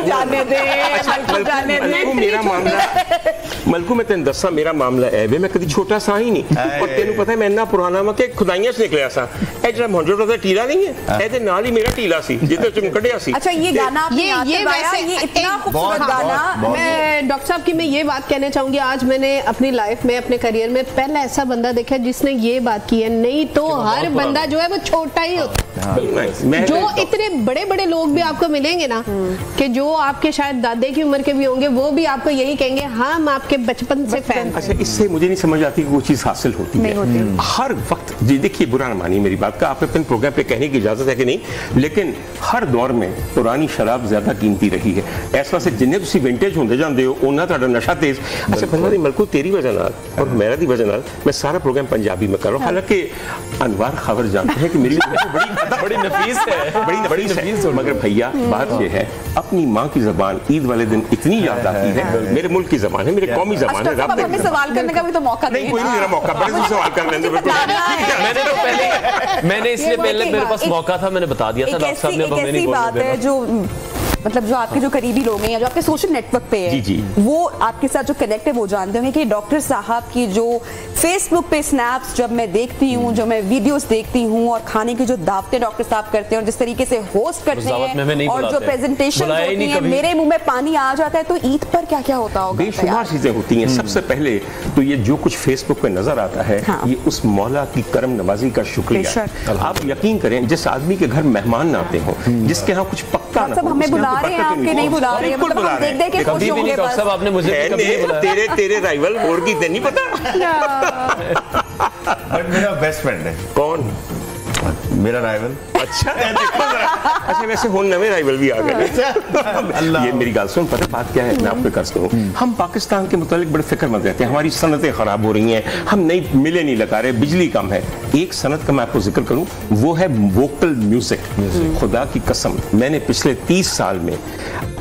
जाने दे। मेरा मामला मलकू मैं तेन दसा मेरा मामला है वे मैं कभी छोटा सा ही नहीं। और तेन पता है मैं इतना पुराना वा कि खुदाइयां से निकलिया सा। ए जरा मोहम्मद का टीला नहीं है ए दे नाल ही मेरा टीला सी जिदे चुम कढ़िया सी। अच्छा ये गाना ये वैसे ये इतना खूबसूरत गाना। मैं डॉक्टर साहब की मैं ये बात कहना चाहूंगी, आज मैंने अपनी लाइफ में, अपने करियर में पहला ऐसा बंदा देखा जिसने ये बात की है, नहीं तो हर बंदा जो है वो छोटा ही होता है। जो इतने बड़े बड़े लोग भी आपको मिलेंगे ना, कि जो आपके शायद दादे की उम्र के भी होंगे, वो भी आपको यही कहेंगे हम आपके बचपन से फैन। अच्छा, इससे मुझे नहीं समझ आती कि वो चीज हासिल होती है हर वक्त। जी देखिए, बुरा ना मानिए मेरी बात का, आप अपने प्रोग्राम पे कहने की इजाजत है कि नहीं, लेकिन हर दौर में पुरानी शराब ज्यादा कीमती रही है। ऐसा से जिन्हें तुसी विंटेज होंदे जांदे हो उन्ना ਤੁਹਾਡਾ नशा तेज। अच्छा फरमानी मलकू तेरी वजह नाल और मेरा दी वजह नाल मैं सारा प्रोग्राम पंजाबी में कर रहा हूं। हालांकि अनवर खबर जानते हैं कि मेरी बड़ी नफीस है, बड़ी नफीस, मगर भैया बात ये है, अपनी माँ की जबान ईद वाले दिन इतनी याद आती है। मेरे मुल्क की जबान है, मेरे कौमी जबान है। हमें सवाल करने का भी तो मौका नहीं, कोई नहीं मेरा मौका, बड़े से सवाल कर लेंगे। मैंने इसलिए पहले मेरे पास मौका था, मैंने बता दिया था डॉक्टर साहब ने, हमें नहीं बोलने देना। जो मतलब जो आपके जो करीबी लोग हैं या जो आपके सोशल नेटवर्क पे है, जी। वो आपके साथ जो कनेक्ट है वो जानते होंगे कि डॉक्टर साहब की जो फेसबुक पे स्नैप्स जब मैं देखती हूँ, जो मैं वीडियोस देखती हूँ, और खाने की जो दावतें डॉक्टर साहब करते हैं और जिस तरीके से होस्ट करते हैं और जो प्रेजेंटेशन होती है, मेरे मुंह में पानी आ जाता है। तो ईद पर क्या क्या होता होगा? बेशुमार चीजें होती हैं। सबसे पहले तो ये जो कुछ फेसबुक पे नजर आता है, ये उस मौला की करम नवाजी का शुक्रिया। आप यकीन करें, जिस आदमी के घर मेहमान आते हो, जिसके यहाँ कुछ पक्का ना हो, हमें बुला रहे हैं, आपके नहीं बुला रहे हैं, मतलब हम देख के खुश हो गए। डॉक्टर साहब आपने मुझे तेरे राइवल और की नहीं पता। मेरा बेस्ट फ्रेंड है। कौन? मेरा राइवल। अच्छा अच्छा, वैसे हो नवे राइवल भी आ गए। ये मेरी गाल सुन, पता बात क्या है, मैं आपको कर सकता हूँ। हम पाकिस्तान के मुतालिक बड़े फिक्रमंद रहते हैं, हमारी सनतें खराब हो रही हैं, हम नई मिले नहीं लगा रहे, बिजली कम है। एक सनत का मैं आपको जिक्र करूँ, वो है वोकल म्यूजिक। खुदा की कसम, मैंने पिछले 30 साल में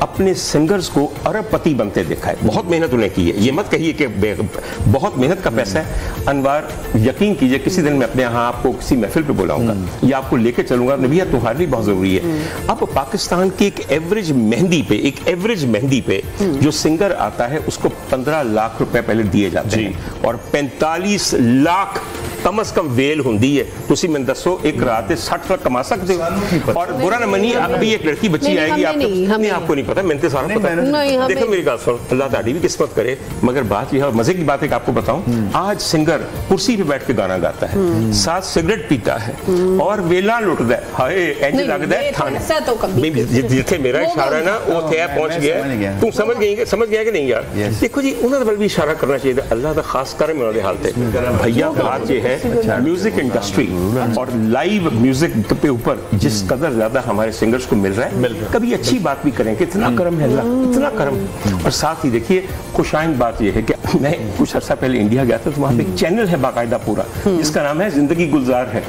अपने सिंगर्स को अरबपति बनते देखा है। बहुत मेहनत उन्हें की है, ये मत कहिए कि बहुत मेहनत का पैसा है। अनवर, यकीन कीजिए, किसी दिन मैं अपने यहाँ आपको किसी महफिल पे बुलाऊंगा या आपको लेके चलूंगा, नबिया तुम्हारे लिए बहुत जरूरी है। अब पाकिस्तान की एक एवरेज मेहंदी पे जो सिंगर आता है उसको 15 लाख रुपए पहले दिए जाते हैं और 45 लाख कम अज कम वेल होंगी है। तुसी मैं दसो एक रात 60 लाख कमा सकते हो? और बुरा न मनी, अब भी एक लड़की बच्ची आएगी, आपको नहीं पता, मैंने तो सारा पता। देखो मेरी बात सुनो, अल्लाह ताड़ी भी किस्मत करे, मगर बात यह मजे की बात है कि आपको बताऊं, आज सिंगर कुर्सी पे बैठ के गाना गाता है, साथ सिगरेट पीता है और वेला लुटदा है। हाय इंज लगदा है थाने जिथे मेरा इशारा है ना उथे पहुंच गया। तू समझ गया कि नहीं यार? देखो जी, उन्होंने बल भी इशारा करना चाहिए। अल्लाह का खास करम है उनके हाल से। भैया बात ये है, म्यूजिक इंडस्ट्री और लाइव म्यूजिक के ऊपर जिस कदर ज्यादा हमारे सिंगर्स को मिल रहा है, कभी अच्छी बात भी करें कि इतना करम है अल्लाह, इतना करम। और साथ ही देखिए, खुशाइन बात यह है कि मैं कुछ अर्सा पहले इंडिया गया था, तो वहाँ पे एक चैनल है बाकायदा पूरा, जिसका नाम है जिंदगी गुलजार है,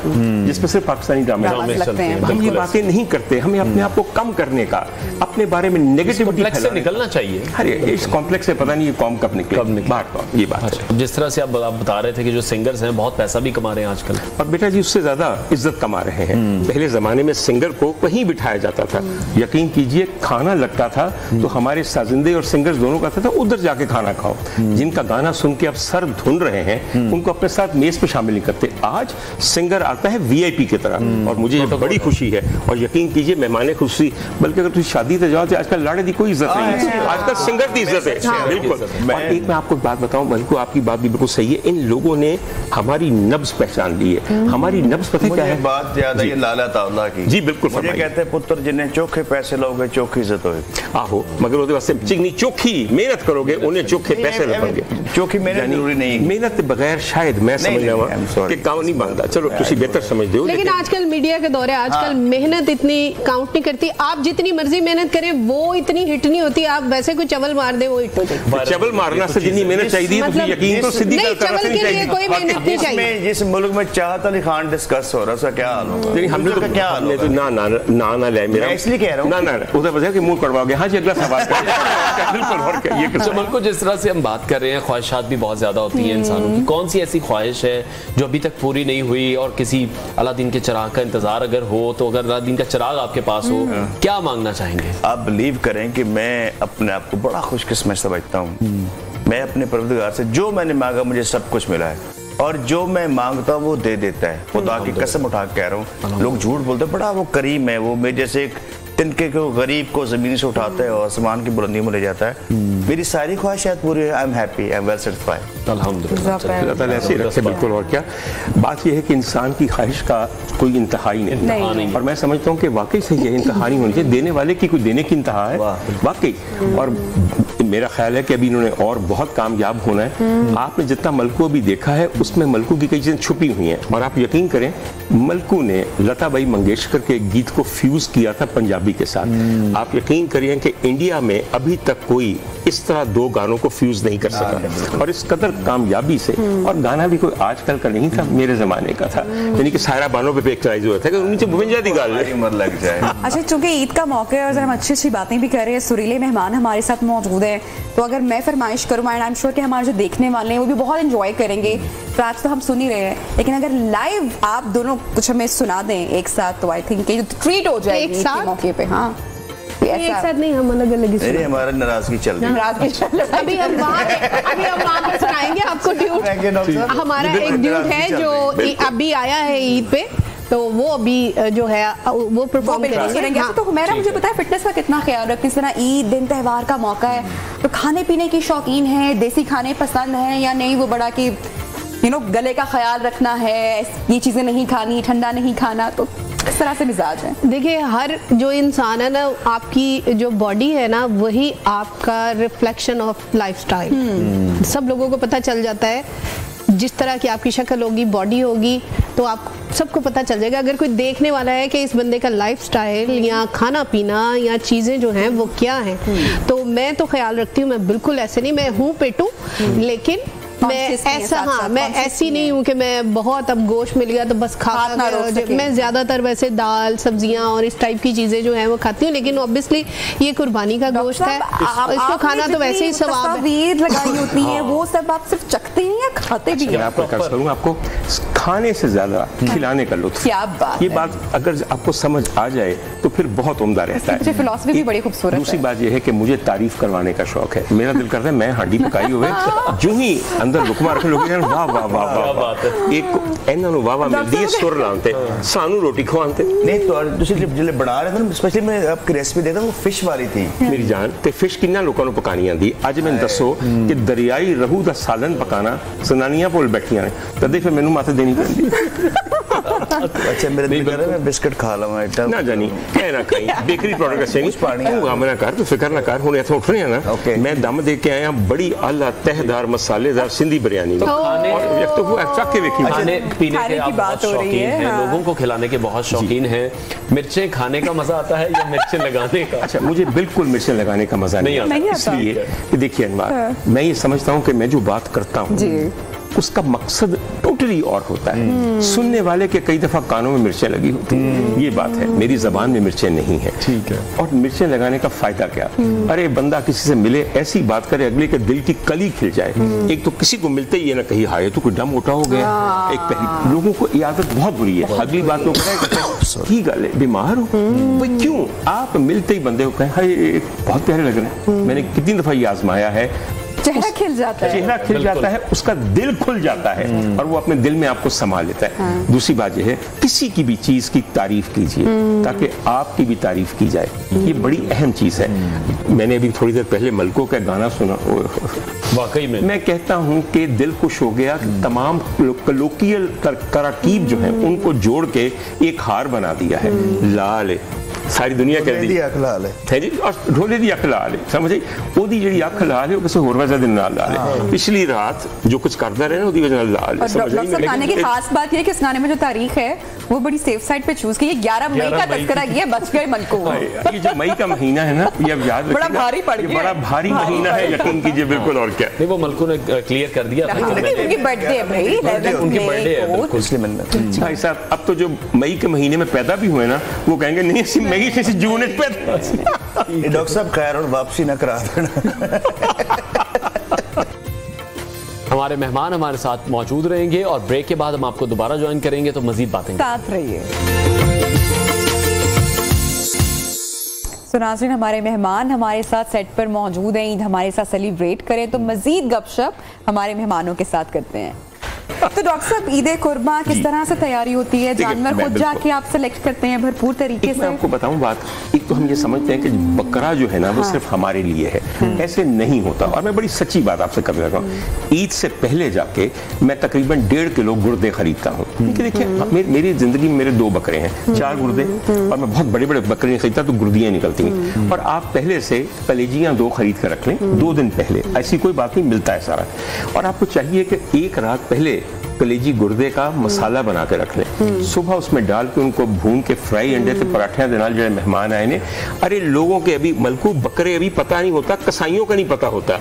जिसमें सिर्फ पाकिस्तानी ड्रामे चलते हैं। हम ये बातें नहीं करते, हमें अपने आप को कम करने का, अपने बारे में नेगेटिविटी से निकलना चाहिए। अरे इस कॉम्प्लेक्स से पता नहीं ये कौम कब निकले बाहर। ये बात जिस तरह से आप बता रहे थे कि जो सिंगर्स हैं बहुत पैसा भी कमा रहे हैं आजकल, और बेटा जी उससे ज्यादा इज्जत कमा रहे हैं। पहले जमाने में सिंगर को कहीं बिठाया जाता था, यकीन कीजिए खाना लगता था तो हमारे साजिंदे और सिंगर्स दोनों का था उधर जाके खाना खाओ। जिनका गाना सुन के अब सर धुन रहे हैं उनको अपने साथ मेज पे शामिल नहीं करते। आज सिंगर आता है वीआईपी की तरह, और मुझे तो बड़ी खुशी है। और यकीन कीजिए मेहमाने खुशी, बल्कि अगर तुम शादी से जाओ तो आजकल लाड़े की कोई इज्जत नहीं है, आजकल सिंगर की इज्जत है। बिल्कुल। और एक मैं आपको बात बताऊं, बल्कि आपकी बात भी बिल्कुल सही है, इन लोगों ने हमारी नब्ज पहचान ली है। हमारी नब्ज पता क्या है? बात याद है लाला तावला की। जी बिल्कुल। मुझे कहते हैं पुत्र जिन्हें चोखे पैसे लोगे चोखी इज्जत होगी। आहो, मगर उसके वास्ते चिकनी चोखी मेहनत करोगे, उन्हें चोखे पैसे लगेंगे। चोखी मेहनत जरूरी नहीं, मेहनत बगैर शायद मैं समझ जावा कि काम नहीं बनता। चलो तुसी बेहतर समझते हो, लेकिन आजकल मीडिया के दौर है, आजकल मेहनत इतनी काउंट नहीं करती। आप जितनी मर्जी मेहनत करें वो इतनी हिट नहीं होती। आप वैसे कोई चवल मार दे वो हिट हो जाएगी। चवल मारना से जितनी मेहनत चाहिए, मतलब यकीन तो सीधी नहीं, चवल के लिए कोई मेहनत नहीं चाहिए। जिस मुल्क में चाहत अली खान डिस्कस हो रहा है, क्या हाल होगा? हमने तो क्या हमने तो ना ले मेरा, इसलिए कह रहा हूं ना उधर वजह कि मुंह कड़वाओगे। हाँ जी, अगला सवाल बिल्कुल। और ये को जिस तरह से हम बात कर रहे हैं, ख्वाहिशात भी बहुत ज्यादा होती हैं इंसानों की। कौन सी ऐसी ख्वाहिश है जो अभी तक पूरी नहीं हुई, और किसी अलादीन के चिराग का इंतजार अगर हो, तो अगर अलादीन का चिराग आपके पास हो, क्या मांगना चाहेंगे? आप बिलीव करें कि मैं अपने आप को बड़ा खुशकिस्मत समझता हूँ। मैं अपने परवरदिगार से जो मैंने मांगा मुझे सब कुछ मिला है, और जो मैं मांगता हूँ वो दे देता है। खुदा की कसम उठा के कह रहा हूँ, लोग झूठ बोलते, बड़ा वो करीम है, वो मेरे जैसे एक तिनके को, गरीब को ज़मीन से उठाता है और आसमान की बुलंदी में ले जाता है। मेरी सारी ख्वाहिशात पूरी है। I am happy, I am well satisfied. अल्हम्दुलिल्लाह ऐसे ही रखे बिल्कुल। और क्या बात यह है कि इंसान की ख्वाहिश का कोई इंतहा ही नहीं। और मैं समझता हूँ कि वाकई से ये इंतहा नहीं होनी चाहिए। देने वाले की कोई देने की इंतहा है वाकई। और मेरा ख्याल है कि अभी इन्होंने और बहुत कामयाब होना है। आपने जितना मलकू अभी देखा है उसमें मलकू की कई चीजें छुपी हुई हैं। और आप यकीन करें मलकू ने लताबाई मंगेशकर के एक गीत को फ्यूज किया था पंजाबी के साथ। आप यकीन करिए कि इंडिया में अभी तक कोई इस तरह दो गानों को फ्यूज नहीं कर सका और इस कदर कामयाबी से। और गाना भी कोई आजकल का नहीं था, मेरे जमाने का था, यानी कि सारा बानों पे पिक्चराइज हुआ था कि 1952 दी गाल उम्र लग जाए। अच्छा, चूंकि ईद का मौका है और हम अच्छी अच्छी बातें भी कर रहे हैं, सुरीले मेहमान हमारे साथ मौजूद हैं, तो अगर मैं फरमाइश करूँ एंड आई एम श्योर कि हमारे जो देखने वाले हैं वो भी बहुत एंजॉय करेंगे। ट्रैक्स तो हम सुन ही रहे हैं, लेकिन अगर लाइव आप दोनों कुछ हमें सुना दें एक साथ तो आई थिंक ट्रीट हो जाएगी इस मौके पे। हाँ एक साथ नहीं, हम अलग अलग ही। हमारा नाराजगी चल रही है। अभी हम वहाँ पे सुनाएंगे आपको ड्यूट। हमारा एक ड्यूट है जो अभी आया है ईद पे, तो वो अभी जो है वो परफॉर्म करेंगे। हाँ। तो हुमैरा मुझे पता है फिटनेस का कितना ख्याल रखती है। ईद दिन त्योहार का मौका है तो खाने पीने की शौकीन है, देसी खाने पसंद है या नहीं, वो बड़ा कि गले का ख्याल रखना है, ये चीजें नहीं खानी, ठंडा नहीं खाना, तो इस तरह से मिजाज है? देखिए हर जो इंसान है ना, आपकी जो बॉडी है ना वही आपका रिफ्लेक्शन ऑफ लाइफस्टाइल। सब लोगों को पता चल जाता है, जिस तरह की आपकी शक्ल होगी, बॉडी होगी, तो आप सबको पता चल जाएगा। अगर कोई देखने वाला है कि इस बंदे का लाइफस्टाइल या खाना पीना या चीज़ें जो हैं वो क्या हैं, तो मैं तो ख्याल रखती हूँ। मैं बिल्कुल ऐसे नहीं, मैं हूँ पेटू, लेकिन मैं ऐसा मैं ऐसी नहीं हूँ कि मैं बहुत अब गोश्त मिल गया तो बस खा। मैं ज्यादातर वैसे दाल सब्जियां और इस टाइप की चीजें जो है वो खाती हूँ, लेकिन ऑब्वियसली ये कुर्बानी का गोश्त है, इसको खाना तो वैसे ही सवाब लगाई होती है, वो सब आप सिर्फ चखते हैं या खाते भी हैं? आपको खाने से ज्यादा खिलाने का लुत्फ। क्या बात ये बात अगर आपको समझ आ जाए तो फिर बहुत उम्दा रहता है। फिलॉसफी भी बड़ी खूबसूरत है। दूसरी बात यह है कि मुझे तारीफ करवाने का शौक है। मेरा दिल करता है मैं हांडी पकाई हुए जो ही अंदर लुकमा रख लोग वाह वाह वाह वाह, एक ਇਹਨਾਂ ਨੂੰ ਵਾਵਾ ਮਿਲਦੀ ਹੈ ਸੁਰ ਲਾਉਂਦੇ ਸਾਨੂੰ ਰੋਟੀ ਖਵਾਉਂਦੇ नहीं। तो दूसरी जिले बना रहे थे ना, स्पेशली मैं आपकी रेसिपी देता हूँ, फिश वाली थी मेरी जान। ते फिश किन्ना लोगों ਨੂੰ ਪਕਾਣੀ ਆਂਦੀ? ਅੱਜ ਮੈਨੂੰ ਦੱਸੋ ਕਿ ਦਰਿਆਈ ਰਹੂ ਦਾ ਸਾਲਨ ਪਕਾਣਾ ਸਨਾਨੀਆਂ ਕੋਲ ਬੈਠੀਆਂ ਨੇ, ਤਦੇ ਫਿਰ ਮੈਨੂੰ ਮੱਤ ਦੇਣੀ ਪੈਂਦੀ। अच्छा मेरे दिल कर रहा है मैं बिस्किट खा लवां आइटम ना जानी कह ना कहीं बेकरी प्रोडक्ट से तू गम ना कर, तू फिक्र ना कर। हुण इथों उठने आ ना, मैं दम दे के आया बड़ी आला तहदार मसालेदार सिंधी बिरयानी में। और एक तो वो चख के देखी, खाने पीने के आप बहुत शौकीन हैं, लोगों को खिलाने के बहुत शौकीन हैं। मिर्चें खाने का मजा आता है या मिर्चें लगाने का? अच्छा, मुझे बिल्कुल मिर्चें लगाने का मजा नहीं आता, इसलिए कि देखिए अनवार, मैं ये समझता हूँ कि मैं जो बात करता हूँ उसका मकसद टोटली और होता है। सुनने वाले के कई दफा कानों में मिर्चें लगी होती हैं, ये बात है। मेरी जबान में मिर्चें नहीं है, ठीक है। और मिर्चें लगाने का फायदा क्या? अरे बंदा किसी से मिले, ऐसी बात करे अगले के दिल की कली खिल जाए। एक तो किसी को मिलते ही ये ना कही हाय तो कोई डम मोटा हो गया, एक पहली लोगों को ये आदत बहुत बुरी है। अगली बात लोग की गल है बीमार हो भाई, क्यों? आप मिलते ही बंदे को कहें हाय बहुत प्यारे लग रहे हैं। मैंने कितनी दफा ये आजमाया है, चेहरा खिल जाता है, चेहरा खिल जाता है, उसका दिल खुल जाता है और वो अपने दिल में आपको संभाल लेता है। दूसरी बात यह है किसी की भी चीज की तारीफ कीजिए ताकि आपकी भी तारीफ की जाए, ये बड़ी अहम चीज है। मैंने अभी थोड़ी देर पहले मलकों का गाना सुना, वाकई में मैं कहता हूं कि दिल खुश हो गया। तमाम कलोकियल तराकीब जो है उनको जोड़ के एक हार बना दिया है। लाल सारी दुनिया कह दी अख लाल है जी, और ढोले दी अख लाल है, समझे? ओदी जेड़ी अख लाल है वो किसी होर वजह दे नाल लाल है। पिछली रात जो कुछ करता रहे ना ओदी वजह लाल है। डॉक्टर गाने की खास बात ये है कि इस गाने में जो तारीख है वो बड़ी सेफ साइड पे चूज की है। 11 मई का तस्करा किया, बच गए मलको। ये जो मई का महीना है ना, ये अब याद बड़ा भारी पड़ गया, बड़ा भारी महीना है, यकीन कीजिए। बिल्कुल, और क्या नहीं, वो मलको ने क्लियर कर दिया था। उनकी बर्थडे है भाई, उनकी बर्थडे है बिल्कुल। भाई साहब अब तो जो मई के महीने में पैदा भी हुए ना, वो कहेंगे नहीं ऐसी मई से जून पैदा। डॉक्टर साहब खैर और वापसी न करा देना। हमारे मेहमान हमारे साथ मौजूद रहेंगे और ब्रेक के बाद हम आपको दोबारा ज्वाइन करेंगे, तो मजीद बातें साथ रहिए। तो नाज़रीन, हमारे मेहमान हमारे साथ सेट पर मौजूद हैं, ईद हमारे साथ सेलिब्रेट करें, तो मजीद गपशप हमारे मेहमानों के साथ करते हैं। तो डॉक्टर साहब ईद कुर्बान किस तरह से तैयारी होती है? जानवर खुद जाके आप सेलेक्ट करते हैं भरपूर तरीके से? मैं आपको बताऊं बात, एक तो हम ये समझते हैं कि बकरा जो है ना वो सिर्फ हमारे लिए है, ऐसे नहीं होता। और मैं बड़ी सच्ची बात आपसे कर रहा हूँ, ईद से पहले जाके मैं तकरीबन 1.5 किलो गुर्दे खरीदता हूँ। देखिए मेरी जिंदगी में मेरे 2 बकरे हैं, 4 गुर्दे, और मैं बहुत बड़े बड़े बकरे नहीं खरीदता तो गुर्दियाँ निकलती हैं। और आप पहले से कलेजियाँ 2 खरीद कर रख लें 2 दिन पहले, ऐसी कोई बात नहीं, मिलता है सारा। और आपको चाहिए कि 1 रात पहले कलेजी गुर्दे का मसाला बना के रख लें, सुबह उसमें डाल के उनको भून के फ्राई अंडे से पराठे देना। जो मेहमान आए ने, अरे लोगों के अभी मलकू बकरे अभी पता नहीं होता, कसाईयों का नहीं पता होता।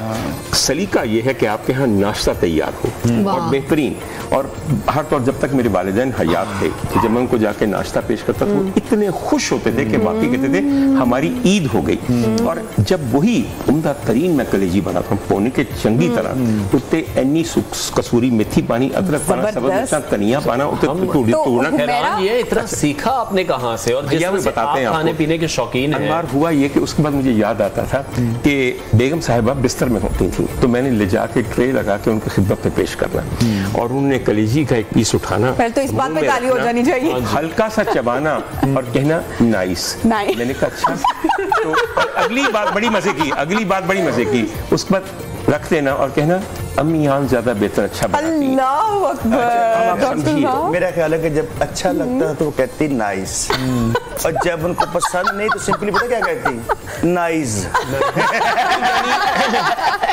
सलीका ये है कि आपके यहाँ नाश्ता तैयार हो और बेहतरीन। और हर तौर जब तक मेरे वालिदैन हयात थे तो जब मैं उनको जाके नाश्ता पेश करता था वो इतने खुश होते थे कि बाकी कहते थे हमारी ईद हो गई। और जब वही उम्दा तरीन मैं कलेजी बनाता हूँ पौने के चंगी तरह, उत्ते एनी कसूरी मेथी पानी, अदरक पाना, सब धनिया पाना, तोड़ना। ये इतना सीखा आपने कहाँ से? और भैया मैं बताते हैं, खाने पीने के शौकीन हैं। बार हुआ ये कि उसके बाद मुझे याद आता था कि बेगम साहिबा बिस्तर में होती थी तो मैंने ले जाके ट्रे लगा के उनकी खिदमत में पेश करना, और उन्होंने कलेजी का एक पीस उठाना, पहले तो इस बात पे ताली हो जानी चाहिए, हल्का सा चबाना और कहना नाइस। मैंने कहा अच्छा। तो अगली बात बड़ी मजे की, उसके बाद रख देना और कहना अम्मी यहाँ ज्यादा बेहतर अच्छा बनाती। अल्लाह अकबर। मेरा ख्याल है कि जब अच्छा लगता है तो वो कहती नाइस, और जब उनको पसंद नहीं तो सिंपली पता क्या कहती, नाइस।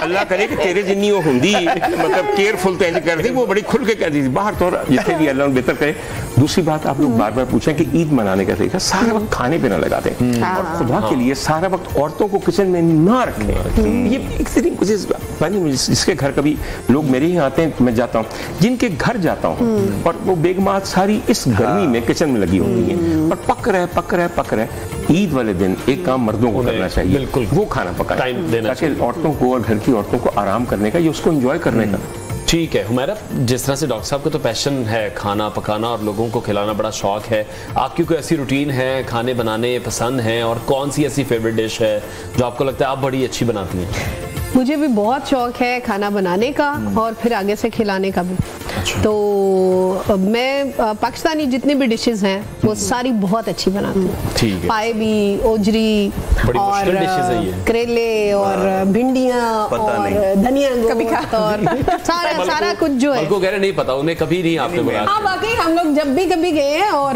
अल्लाह करे कि तेरे जिन्नी वो हुंदी, मतलब केयरफुल तो ऐसे करती, वो बड़ी खुल के कहती थी बाहर तो जितने भी अल्लाह बेहतर करे। दूसरी बात, आप लोग बार बार पूछें कि ईद मनाने का तरीका, सारा वक्त खाने पे ना लगाते और खुदा के लिए सारा वक्त औरतों को किचन में ना रखें। ये जिसके घर कभी लोग मेरे ही आते हैं, मैं जाता हूँ, जिनके घर जाता हूँ और वो बेगमात सारी इस गर्मी में किचन में लगी होती है और पक रहे। ईद वाले दिन एक काम मर्दों को करना चाहिए, बिल्कुल, वो खाना पकाएं ताकि औरतों को और घर की औरतों को आराम करने का, ये उसको एंजॉय करने का। ठीक है हुमैरा, जिस तरह से डॉक्टर साहब को तो पैशन है खाना पकाना और लोगों को खिलाना बड़ा शौक है, आपकी कोई ऐसी रूटीन है, खाने बनाने पसंद है, और कौन सी ऐसी फेवरेट डिश है जो आपको लगता है आप बड़ी अच्छी बनाती हैं? मुझे भी बहुत शौक है खाना बनाने का और फिर आगे से खिलाने का भी। अच्छा। तो मैं पाकिस्तानी जितनी भी डिशेस हैं वो सारी बहुत अच्छी बनाती हूँ। ठीक है। पाए भी, ओजरी और करेले और भिंडियाँ और धनिया और सारा कुछ जो है। उनको कह रहे नहीं पता, उन्हें कभी नहीं आपने बनाया। हाँ वाकई हम लोग जब भी कभी गए हैं और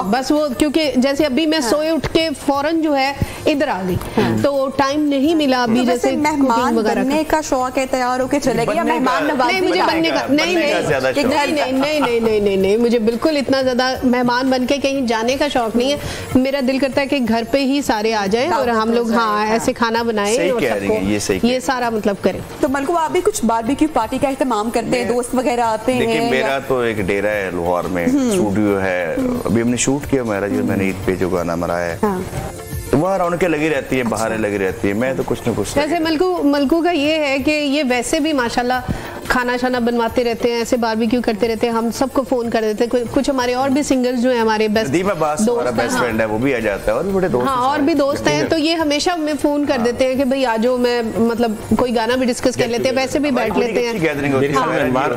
बस वो, क्योंकि जैसे अभी मैं सोए उठ के फौरन जो है इधर आ गई तो टाइम नहीं मिला। अभी जैसे मेहमान बनने का शौक है, तैयार होके चले गए, मेहमान नवाज़ी? नहीं, मुझे बनने का नहीं, मुझे बिल्कुल इतना ज्यादा मेहमान बन के कहीं जाने का शौक नहीं है। मेरा दिल करता है कि घर पे ही सारे आ जाएं और हम लोग ऐसे खाना बनाएं और सबको ये सारा मतलब करें। तो मलकू आप भी कुछ बारबेक्यू पार्टी का इत्तेमाम करते हैं, दोस्त वगैरह आते हैं? देखिए मेरा तो एक डेरा है लाहौर में, स्टूडियो है, अभी हमने शूट किया मेरा जो मैंने ईद पे जो गाना मराया है वहाँ रौनकें लगी रहती है, बाहरें लगी रहती है, मैं तो कुछ न कुछ। वैसे मलकू का ये है कि ये वैसे भी माशाल्लाह खाना शाना बनवाते रहते हैं, ऐसे बारबेक्यू करते रहते हैं, हम सबको फोन कर देते हैं। कुछ हमारे और भी सिंगर्स जो हैं हमारे बेस्ट फ्रेंड है वो भी आ जाता है, और भी बड़े दोस्त हाँ और भी दोस्त हैं, तो ये हमेशा हमें फोन कर देते हैं कि भाई आ जाओ, मैं मतलब कोई गाना भी डिस्कस कर लेते हैं, वैसे भी बैठ लेते हैं।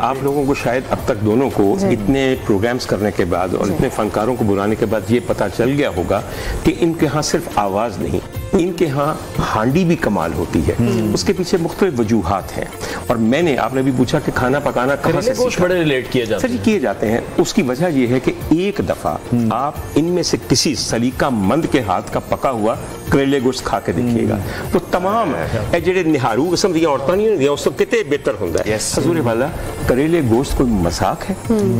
आप लोगों को शायद अब तक दोनों को इतने प्रोग्राम्स करने के बाद और इतने फनकारों को बुलाने के बाद ये पता चल गया होगा कि इनके यहाँ सिर्फ आवाज नहीं, इनके यहाँ हांडी भी कमाल होती है, उसके पीछे मुख्तलिफ वजूहात हैं। और मैंने, आपने भी पूछा कि खाना पकाना कहाँ से सीखा? बड़े रिलेट किए जाते हैं। किए जाते हैं। उसकी वजह यह है कि एक दफा आप इनमें से किसी सलीका मंद के हाथ का पका हुआ करेले गोश्त खा के देखिएगा तो तमाम जेडे निहारू किस्म दी औरतां नहीं होंदियां उस किते बेहतर होंदा है। हजूर वाला करेले गोश्त कोई मजाक है?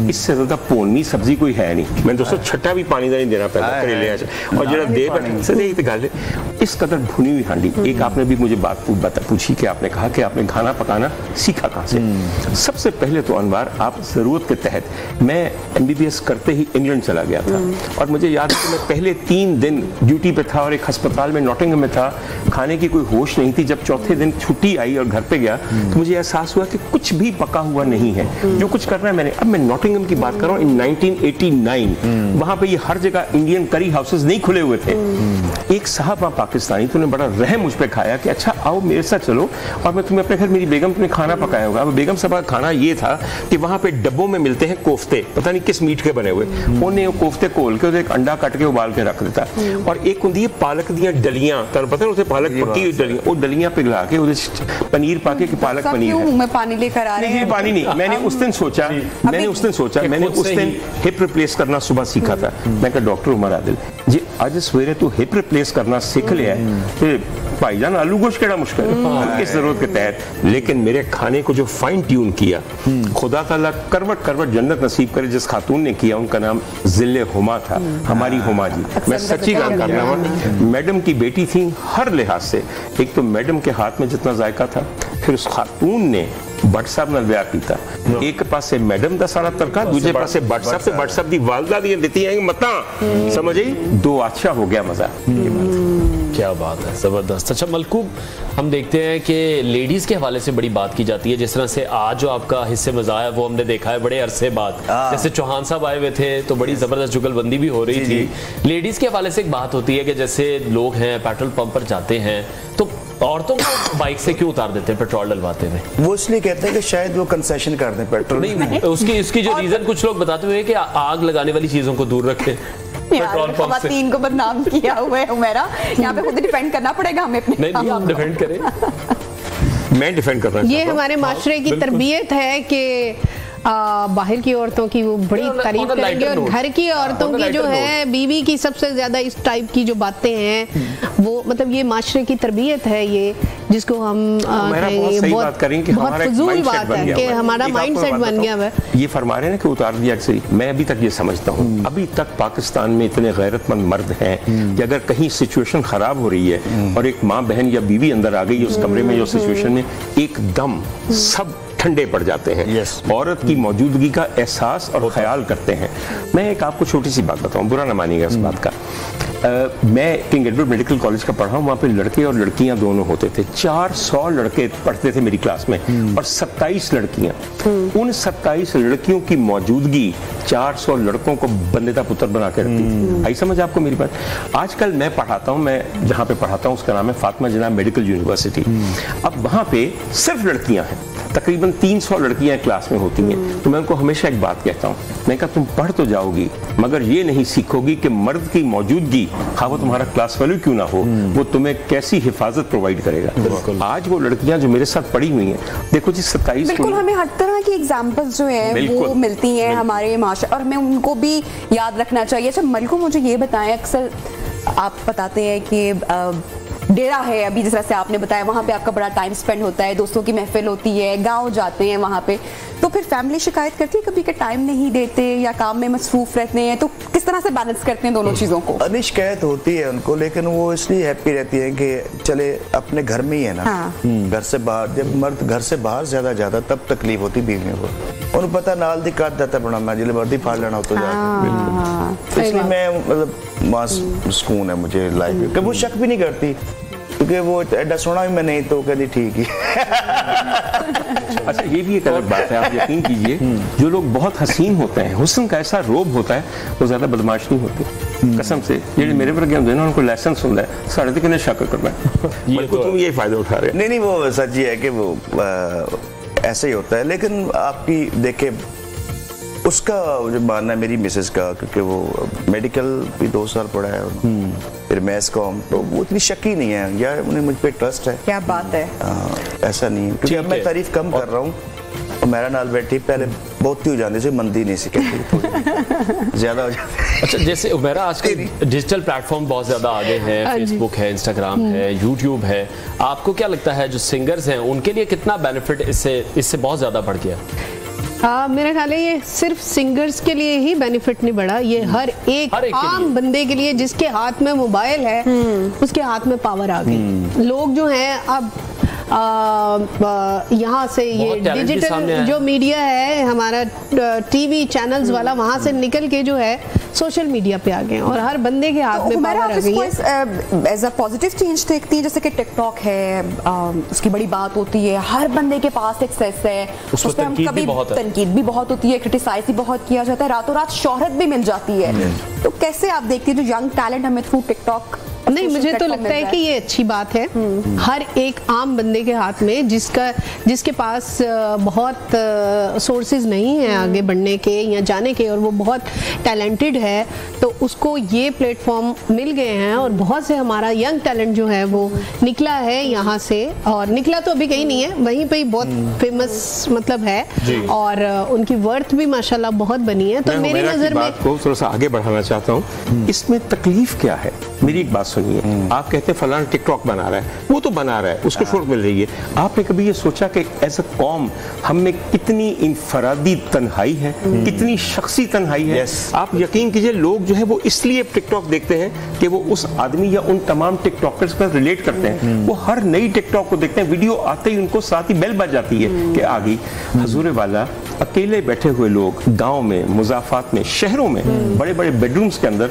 इससे ज्यादा पोनी सब्जी कोई है नहीं। मैं दोस्तों छट्टा भी पानी का नहीं देना पैदा करेले और जरा दे बैठे गल इस कदर भुनी हुई हांडी। एक आपने भी मुझे बात पूछी कि आपने कहा कि आपने खाना पकाना सीखा कहाँ से? सबसे पहले तो अनवार आप जरूरत के तहत, मैं MBBS करते ही इंग्लैंड चला गया था और मुझे याद है कि मैं पहले 3 दिन ड्यूटी पे था और एक अस्पताल में नॉटिंघम में था, खाने की कोई होश नहीं थी। जब चौथे दिन छुट्टी आई और घर पे गया तो मुझे एहसास हुआ कि कुछ भी पका हुआ नहीं है, जो कुछ करना है मैंने। अब मैं नॉटिंघम की बात कर रहा हूँ इन 1989, वहां पे ये हर जगह इंडियन करी हाउसेस नहीं खुले हुए थे। एक साहब वहाँ पाकिस्तानी, तूने बड़ा रहम मुझ पे खाया कि अच्छा आओ मेरे साथ चलो और मैं तुम्हें अपने घर, मेरी बेगम तुमने खाना पकाया होगा। अब बेगम साहब का खाना ये था कि वहाँ पे डब्बों में मिलते हैं कोफ्ते, पता नहीं किस मीट के बने हुए, उन्हें कोफ्ते खोल के एक अंडा काट के उबाल के रख देता, और एक होती है पालक दियाँ डलियाँ, पता है उसे पालक पकी हुई डलियाँ, वो डलियाँ पिघला के उसे पनीर पाके कि पालक पनीर है। मैं पानी लेकर आ रहे हैं। पानी नहीं, मैंने उस दिन सोचा मैंने उस दिन हिप रिप्लेस करना सुबह सीखा था। मैं कहा डॉक्टर उमर आदिल जी आज सवेरे तू हिप रिप्लेस करना सीख लिया है, भाईजान आलू गोश्त केड़ा मुश्किल है इस जरूरत के तहत। लेकिन मेरे खाने को जो फाइन ट्यून किया, खुदा ताला करवट करवट जन्नत नसीब करे जिस खातून ने किया, उनका नाम जिले हुमा था, हमारी हुमा जी। मैं सच्ची बात कर रहा हूँ, मैडम की बेटी थी हर लिहाज से। एक तो मैडम के हाथ में जितना जायका था, फिर उस खातून ने भट्ट साहब नाल ब्याह कीता, एक पासे मैडम दा सारा तड़का, दूसरे पासे भट्ट साहब ते भट्ट साहब दी वालदा दी दित्ती है मता, समझ आई, दो अच्छा हो गया मजा। क्या बात है, जबरदस्त। अच्छा मलकूब, हम देखते हैं कि लेडीज के हवाले से बड़ी बात की जाती है, जिस तरह से आज जो आपका हिस्से मजा है वो हमने देखा है बड़े अरसे बाद, जैसे चौहान साहब आए हुए थे तो बड़ी जबरदस्त जुगलबंदी भी हो रही थी। लेडीज के हवाले से एक बात होती है कि जैसे लोग हैं पेट्रोल पंप पर जाते हैं तो औरतों को बाइक से क्यों उतार देते हैं पेट्रोल डलवाते हुए? वो इसलिए कहते हैं कि शायद वो कंसेशन कर दें पेट्रोल। नहीं, उसकी जो रीजन कुछ लोग बताते हुए कि आग लगाने वाली चीजों को दूर रखें पेट्रोल पंप से। तीन को बदनाम किया हुआ है उमेरा, यहाँ पे खुद डिफेंड करना पड़ेगा हमें अपने। नहीं आप डिफेंड करें। मैं डिफेंड कर रहा हूं। ये हमारे माशरे की तरबियत है कि बाहर की औरतों की वो बड़ी तारीफ करेंगे और घर की औरतों की जो है बीवी की सबसे ज्यादा इस टाइप की जो बातें हैं वो मतलब ये माशरे की तरबियत है, ये जिसको हम बहुत फजूल बात है कि हमारा माइंडसेट बन गया है। ये फरमा रहे हैं कि उतार दिया अक्सर, मैं अभी तक ये समझता हूँ, अभी तक पाकिस्तान में इतने गैरतमंद मर्द हैं कि अगर कहीं सिचुएशन खराब हो रही है और एक माँ बहन या बीवी अंदर आ गई उस कमरे में, जो सिचुएशन में एकदम सब ठंडे पड़ जाते हैं, औरत की मौजूदगी का एहसास और ख्याल करते हैं। मैं एक आपको छोटी सी बात बताऊं, बुरा ना मानिएगा इस बात का। मैं किंग एडवर्ड मेडिकल कॉलेज का पढ़ा हूँ, वहाँ पे लड़के और लड़कियाँ दोनों होते थे। 400 लड़के पढ़ते थे मेरी क्लास में और 27 लड़कियाँ। उन 27 लड़कियों की मौजूदगी 400 लड़कों को बंदे का पुत्र बना के रखती थी। आई समझ आपको मेरी बात? आजकल मैं पढ़ाता हूँ, मैं जहाँ पे पढ़ाता हूँ उसका नाम है फातिमा जिन्ना मेडिकल यूनिवर्सिटी। अब वहाँ पे सिर्फ लड़कियाँ हैं, तकरीबन 300 लड़कियां क्लास में होती हैं। तो मैं उनको हमेशा एक बात कहता हूँ, मैं कहा तुम पढ़ तो जाओगी मगर ये नहीं सीखोगी कि मर्द की मौजूदगी, हाँ वो तुम्हारा क्लास फेलो क्यों ना हो, वो तुम्हें कैसी हिफाजत प्रोवाइड करेगा। आज वो लड़कियां जो मेरे साथ पड़ी हुई हैं, देखो जी 27 बिल्कुल हमें हर तरह की एग्जाम्पल्स जो है वो मिलती हैं हमारे माशरे, और हमें उनको भी याद रखना चाहिए। अच्छा मलको मुझे ये बताएं, अक्सर आप बताते हैं कि डेरा है, अभी जिस तरह से आपने बताया वहाँ पे आपका बड़ा टाइम स्पेंड होता है, दोस्तों की महफिल होती है, गांव जाते हैं वहाँ पे, तो फिर फैमिली शिकायत करती है कभी कि टाइम नहीं देते या काम में मसरूफ रहते हैं, तो किस तरह से बैलेंस करते हैं दोनों चीज़ों को? अभी शिकायत होती है उनको, लेकिन वो इसलिए हैप्पी रहती है कि चले अपने घर में ही है ना। घर से बाहर, जब मर्द घर से बाहर ज्यादा जाता तब तकलीफ होती बीवियों को, उन्हें पता नाल दी काट देता बड़ा मैं जिले मर्दी फाड़ लेना होता जाके। इसलिए मैं मतलब वहाँ सुकून है मुझे लाइफ में, कभी वो शक भी नहीं करती क्योंकि वो एडा सोना भी मैं नहीं तो कहती ठीक ही। अच्छा ये भी एक अलग बात है, आप यकीन कीजिए जो लोग बहुत हसीन होते हैं, हुस्न का ऐसा रोब होता है, वो ज्यादा बदमाश नहीं होते। कसम से ये मेरे पर क्या ना उनको लेसन सुन रहा है, साढ़े कितने शक करना है तो तुम ये फायदा उठा रहे। नहीं वो सच ही है कि वो ऐसे ही होता है, लेकिन आपकी देखे उसका जो मानना है मेरी मिसेस का, क्योंकि वो मेडिकल भी 2 साल पढ़ा है फिर मैथ्स कॉम, तो वो इतनी शकी नहीं है यार, उन्हें मुझ पे ट्रस्ट है। क्या बात है। ऐसा नहीं है, क्योंकि अब मैं तारीफ कम कर रहा हूँ और मेरा नाल बैठी पहले बहुत ही हो जाने से मंदी नहीं सी कहती ज्यादा हो जाती। अच्छा जैसे मेरा आजकल डिजिटल प्लेटफॉर्म बहुत ज्यादा आगे हैं, फेसबुक है, इंस्टाग्राम है, यूट्यूब है, आपको क्या लगता है जो सिंगर्स हैं उनके लिए कितना बेनिफिट इससे बहुत ज्यादा बढ़ गया? मेरा ख्याल है ये सिर्फ सिंगर्स के लिए ही बेनिफिट नहीं बढ़ा, ये हर एक आम बंदे के लिए जिसके हाथ में मोबाइल है उसके हाथ में पावर आ गई। लोग जो हैं अब यहाँ से ये डिजिटल जो मीडिया है हमारा टीवी चैनल्स वाला, वहाँ से निकल के जो है सोशल मीडिया पे आ गए और हर बंदे के हाथ में पावर आ गई है। एज अ पॉजिटिव चेंज देखती है, जैसे कि टिकटॉक है, उसकी बड़ी बात होती है, हर बंदे के पास एक्सेस है, उसमें हम कभी तनकीद भी बहुत होती है, क्रिटिसाइज भी बहुत किया जाता है, रातों रात शोहरत भी मिल जाती है। तो कैसे आप देखती है जो यंग टैलेंट हमें थ्रू टिकटॉक नहीं, मुझे तो लगता है कि ये अच्छी बात है। हर एक आम बंदे के हाथ में जिसके पास बहुत सोर्सेज नहीं है आगे बढ़ने के या जाने के, और वो बहुत टैलेंटेड है, तो उसको ये प्लेटफॉर्म मिल गए हैं। और बहुत से हमारा यंग टैलेंट जो है वो निकला है यहाँ से, और निकला तो अभी कहीं नहीं है, वहीं पे ही बहुत फेमस मतलब है, और उनकी वर्थ भी माशाल्लाह बहुत बनी है। तो मेरी नजर में बात को थोड़ा सा आगे बढ़ाना चाहता हूँ, इसमें तकलीफ क्या है? मेरी एक बात सुनिए, आप कहते हैं फलाना टिकटॉक बना रहा है, वो तो बना रहा है, उसको शोर मिल रही है। आपने कभी ये सोचा कि एज अ कौम हम में कितनी इनफरादी तन्हाई है, कितनी शख्सी तन्हाई है? आप यकीन कीजिए, लोग जो है वो इसलिए टिकटॉक देखते हैं कि वो उस आदमी या उन तमाम टिकटॉकर्स पर रिलेट करते हैं। वो हर नई टिकटॉक को देखते हैं, वीडियो आते ही उनको साथ ही बेल बज जाती है कि आ गई। हजूर वाला अकेले बैठे हुए लोग गाँव में, मुजाफात में, शहरों में, बड़े बड़े बेडरूम्स के अंदर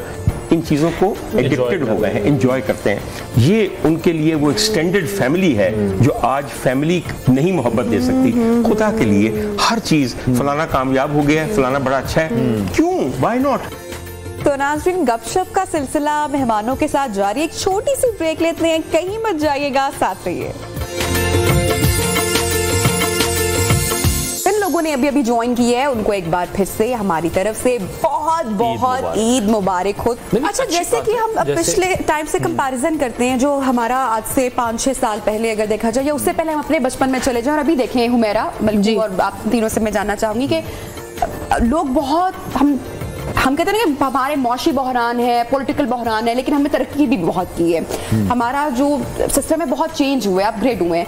इन चीज़ों को एडिक्टेड हो गए हैं, एंजॉय करते हैं। ये उनके लिए वो एक्सटेंडेड फैमिली है जो आज फैमिली नहीं मोहब्बत दे सकती। खुदा के लिए हर चीज़, फलाना कामयाब हो गया है, फलाना बड़ा अच्छा है, क्यों, व्हाई नॉट? तो नाज़रीन, गपशप का सिलसिला मेहमानों के साथ जारी। एक छोटी सी ब्रेक लेते हैं, कहीं मत जाइएगा, साथ रहिए। लोगों ने अभी ज्वाइन किया है, उनको एक बार फिर से हमारी तरफ से बहुत बहुत ईद मुबारक हो। अच्छा, जैसे कि हम पिछले टाइम से कंपैरिजन करते हैं, जो हमारा आज से 5-6 साल पहले अगर देखा जाए, या उससे पहले हम अपने बचपन में चले जाएं और अभी देखें हुमैरा, मलकू और आप तीनों से मैं जानना चाहूंगी कि लोग बहुत हम कहते हैं कि हमारे मौशी बहरान है, पॉलिटिकल बहरान है, लेकिन हमने तरक्की भी बहुत की है। हमारा जो सिस्टम है बहुत चेंज हुए, अपग्रेड हुए हैं,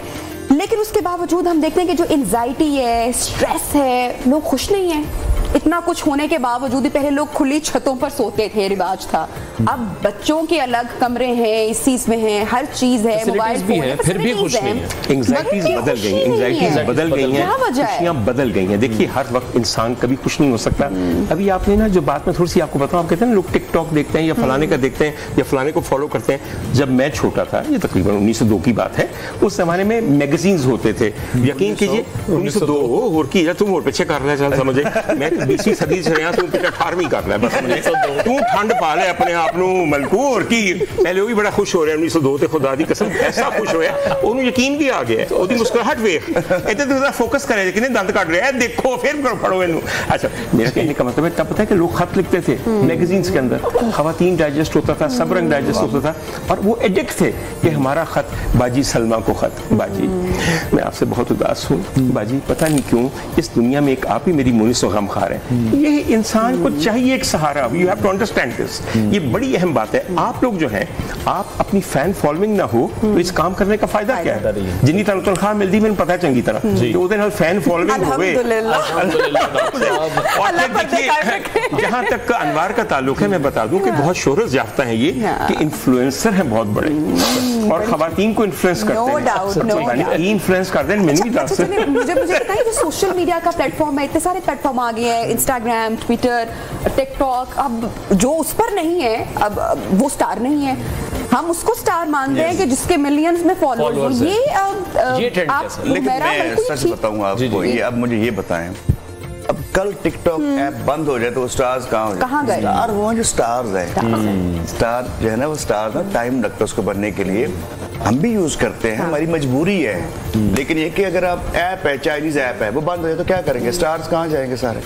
लेकिन उसके बावजूद हम देखते हैं कि जो एंजाइटी है, स्ट्रेस है, लोग खुश नहीं हैं। इतना कुछ होने के बावजूद ही पहले लोग खुली छतों पर सोते थे, रिवाज था। अब बच्चों के अलग कमरे हैं, एसीज में हैं, हर चीज है, मोबाइल भी है, फिर भी खुश नहीं है। एंजाइटीज बदल गई, एंजाइटीज बदल गई हैं, खुशियां बदल गई हैं। देखिए, हर वक्त इंसान कभी खुश नहीं हो सकता। अभी आपने ना जो बात में थोड़ी सी आपको बताऊं, आप कहते हैं लोग टिकटॉक देखते हैं या फलाने का देखते हैं या फलाने को फॉलो करते हैं। जब मैं छोटा था, ये तकरीबन 1902 की बात है, उस जमाने में मैगजीन्स होते थे। यकीन कीजिए, 1902 और की तुम और पीछे कर रहे हैं, समझे, मैं 20वीं सदी से रहा, तुम पीछे 18वीं कर रहा है, बस मुझे तू ठंड पा ले अपने आप ਨੂੰ मलकू और की पहले वो भी बड़ा खुश हो रहा है 1902 ਤੇ खुदा दी कसम ऐसा खुश होया ਉਹਨੂੰ ਯਕੀਨ ਵੀ ਆ ਗਿਆ ਉਹਦੀ ਮੁਸਕਰਾਹਟ ਵੇਖ ਇੱਥੇ ਤੂੰ फोकस करे कि दंत काट रहा है, देखो फिर पढ़ो इनू। अच्छा, मेरा कहने का मतलब है, तब पता है कि लोग खत लिखते थे मैगजीन्स के अंदर, खवातीन डाइजेस्ट होता था, सब रंग डाइजेस्ट होता था, और वो एडिक्ट थे कि हमारा खत, बाजी सलमा को खत, बाजी मैं आपसे बहुत उदास हूँ बाजी, पता नहीं क्यों इस दुनिया में एक आप ही मेरी मुनीस गम खार है। ये इंसान को चाहिए एक सहारा, you have to understand this. ये बड़ी अहम बात है। आप लोग जो है, आप अपनी फैन फॉलोइंग ना हो तो इस काम करने का फायदा क्या है? जिन्नी तरह तनख्वाह मिलती मैंने पता है चंगी तरह, तो उधर फैन फॉलोइंग हुए। जहां तक अनवार का ताल्लुक है, मैं बता दूं कि बहुत शोहरत याफ्ता है ये, कि इन्फ्लुएंसर हैं बहुत बड़े, और खवातीन को इन्फ्लुएंस करते हैं, इन्फ्लुएंस करते हैं। मुझे बताइए, जो सोशल मीडिया का प्लेटफॉर्म है, इतने सारे प्लेटफॉर्म आ गए हैं, इंस्टाग्राम, ट्विटर, टिकटॉक, अब जो उस पर नहीं है, अब वो स्टार नहीं है, हम उसको स्टार मानते हैं कि जिसके मिलियंस में फॉलोअर्स। ये ट्रेंड है। लेकिन मैं सच बताऊं आपको, ये अब मुझे ये बताएं, अब कल टिकटॉक ऐप बंद हो जाए तो स्टार्स कहाँ गए? स्टार वो जो स्टार्स है, स्टार जो है ना, वो स्टार ना टाइम लगता है उसको बनने के लिए। हम भी यूज करते हैं, हमारी मजबूरी है, लेकिन ये कि अगर आप ऐप है, चाइनीज ऐप है, वो बंद हो जाए तो क्या करेंगे? स्टार्स कहाँ जाएंगे सारे?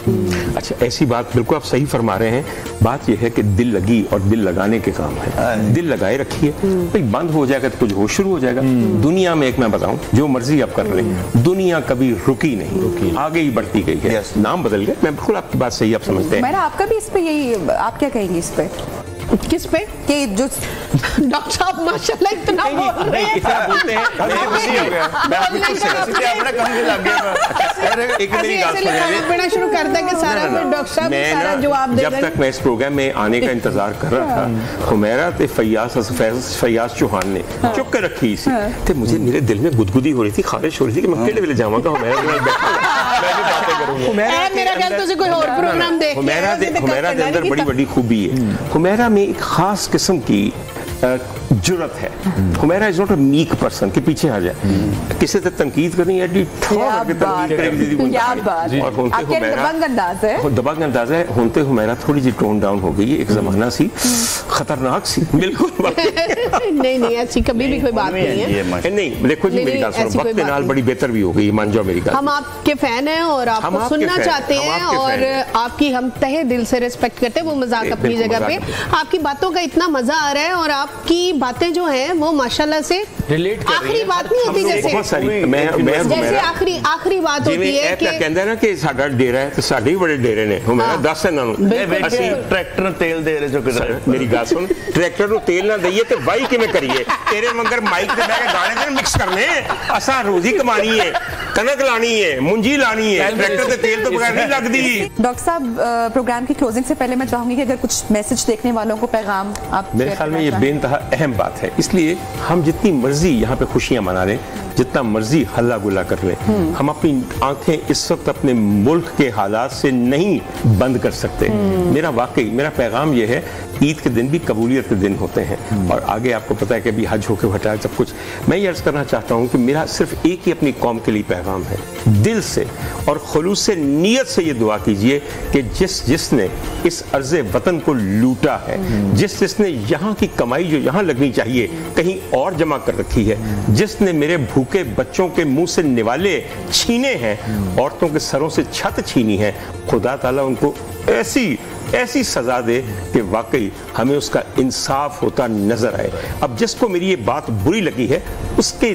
अच्छा, ऐसी बात बिल्कुल आप सही फरमा रहे हैं। बात यह है कि दिल लगी और दिल लगाने के काम है, दिल लगाए रखिए, भाई बंद हो जाएगा तो कुछ हो शुरू हो जाएगा। दुनिया में एक मैं बताऊं, जो मर्जी आप कर लें, दुनिया कभी रुकी नहीं, आगे ही बढ़ती गई है। नाम बदल गए, मैं बिल्कुल आपकी बात सही, आप समझते हैं। मेरा आपका भी इस पे यही, आप क्या कहेंगे इस पे? किस पे? कि जो डॉक्टर साहब माशाल्लाह इतना बोल रहे हैं, इतना बोलते हैं, मैं खुशी हो गया, मैं बिल्कुल से अपना कम नहीं लग गया। एक मेरी बात सुनिए, बड़ा शुरू करता है कि सारा डॉक्टर साहब सारा जवाब दे रहे हैं। जब तक मैं इस प्रोग्राम में आने का इंतजार कर रहा था, हुमैरा ते फयाज चौहान ने चुप कर रखी सी, ते मुझे मेरे दिल में गुदगुदी हो रही थी, खारिश हो रही थी कि मैं केड़े वेले जावांगा हुमैरा के नाल बैठूंगा। मेरा ख्याल तुसी कोई और प्रोग्राम देख हुमैरा दे अंदर बड़ी बड़ी खूबी है। हुमैरा में एक खास किस्म की जुर्रत है। Humaira is not a meek person कि पीछे आ जाए, किसी से तनकीद करनी है, दबंग अंदाज है। होते हुमैरा थोड़ी सी टोन डाउन हो गई है, एक जमाना सी खतरनाक सी, बिल्कुल नहीं ऐसी कभी भी कोई बात नहीं है। नहीं देखो जी, मेरी बात सुनो, वक्त के नाल बड़ी बेहतर भी हो गई, मान जाओ मेरी बात। हम आपके फैन हैं और आपको सुनना चाहते हैं और आपकी हम तहे दिल से रिस्पेक्ट करते हैं। वो मजाक अपनी जगह पे, आपकी बातों का इतना मजा आ रहा है और आपकी बातें जो हैं वो माशाल्लाह से रिलेट कर रही आखिरी बात नहीं होती, जैसे बहुत सारी जैसे आखिरी बात होती है कि कहंदा है ना कि साडा डेरा है तो साडे ही बड़े डेरे ने। हुमैरा दस इन्हां नूं ਅਸੀਂ ट्रैक्टर ਨੂੰ तेल दे रहे जो किधर मेरी गल सुन, ट्रैक्टर ਨੂੰ तेल ना दईए ते वाही किवें करिए? तेरे मंगर माइक ते बैठ के गाने ते मिक्स करने, असां रोजी कमानी है, कनक लानी है, मुंजी लानी है, ट्रैक्टर ते तेल तो बगैर नहीं लगदी। डॉक्टर साहब, प्रोग्राम की क्लोजिंग से पहले मैं चाहूंगी कि अगर कुछ मैसेज देखने वालों को पैगाम आप मेरे ख्याल में ये बेइंतहा अहम बात है। इसलिए हम जितनी मर्जी यहाँ पे खुशियां मना लें, जितना मर्जी हल्ला गुल्ला कर लें, हम अपनी आंखें इस वक्त अपने मुल्क के हालात से नहीं बंद कर सकते। मेरा पैगाम ये है, ईद के दिन भी कबूलियत के दिन होते हैं और आगे आपको पता है कि अभी हज होके हटा सब कुछ। मैं ये अर्ज करना चाहता हूँ कि मेरा सिर्फ एक ही अपनी कौम के लिए पैगाम है, दिल से और खुलूस से नीयत से ये दुआ कीजिए कि जिसने इस अर्ज़े वतन को लूटा है, जिसने यहाँ की कमाई जो यहाँ लगनी चाहिए कहीं और जमा कर रखी है, जिसने मेरे भूखे बच्चों के मुंह से निवाले छीने हैं, औरतों के सरों से छत छीनी है, खुदा ताला उनको ऐसी सजा दे कि वाकई हमें उसका इंसाफ होता नजर आए। अब जिसको मेरी ये बात बुरी लगी है, उसके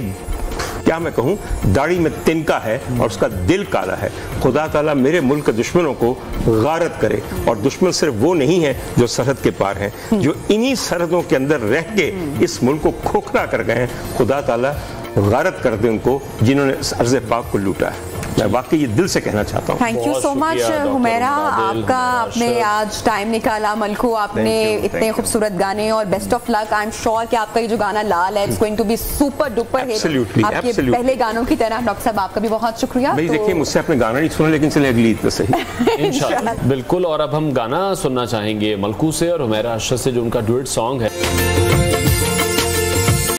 क्या मैं कहूँ, दाढ़ी में तिनका है और उसका दिल काला है। खुदा ताला मेरे मुल्क के दुश्मनों को गारत करे, और दुश्मन सिर्फ वो नहीं है जो सरहद के पार हैं, जो इन्हीं सरहदों के अंदर रह के इस मुल्क को खोखला कर गए हैं। खुदा ताला गारत कर दे उनको जिन्होंने अर्ज़ पाक को लूटा है। मैं वाकई ये दिल से कहना चाहता हूँ। Thank you so much Humaira, आपका आपने आज टाइम निकाला। मलकू, आपने इतने खूबसूरत गाने और best of luck. I am sure कि आपका ये जो गाना लाल है, it's going to be super duper hit, आपके पहले गानों की तरह। डॉक्टर साहब, आपका भी बहुत शुक्रिया। देखिए, मुझसे आपने गाना नहीं सुना, लेकिन चले अगली ईद पे सही इंशाल्लाह। बिल्कुल, और अब हम गाना सुनना चाहेंगे मलकू से और हुमैरा अशरफ से, जो उनका डुएट सॉन्ग है।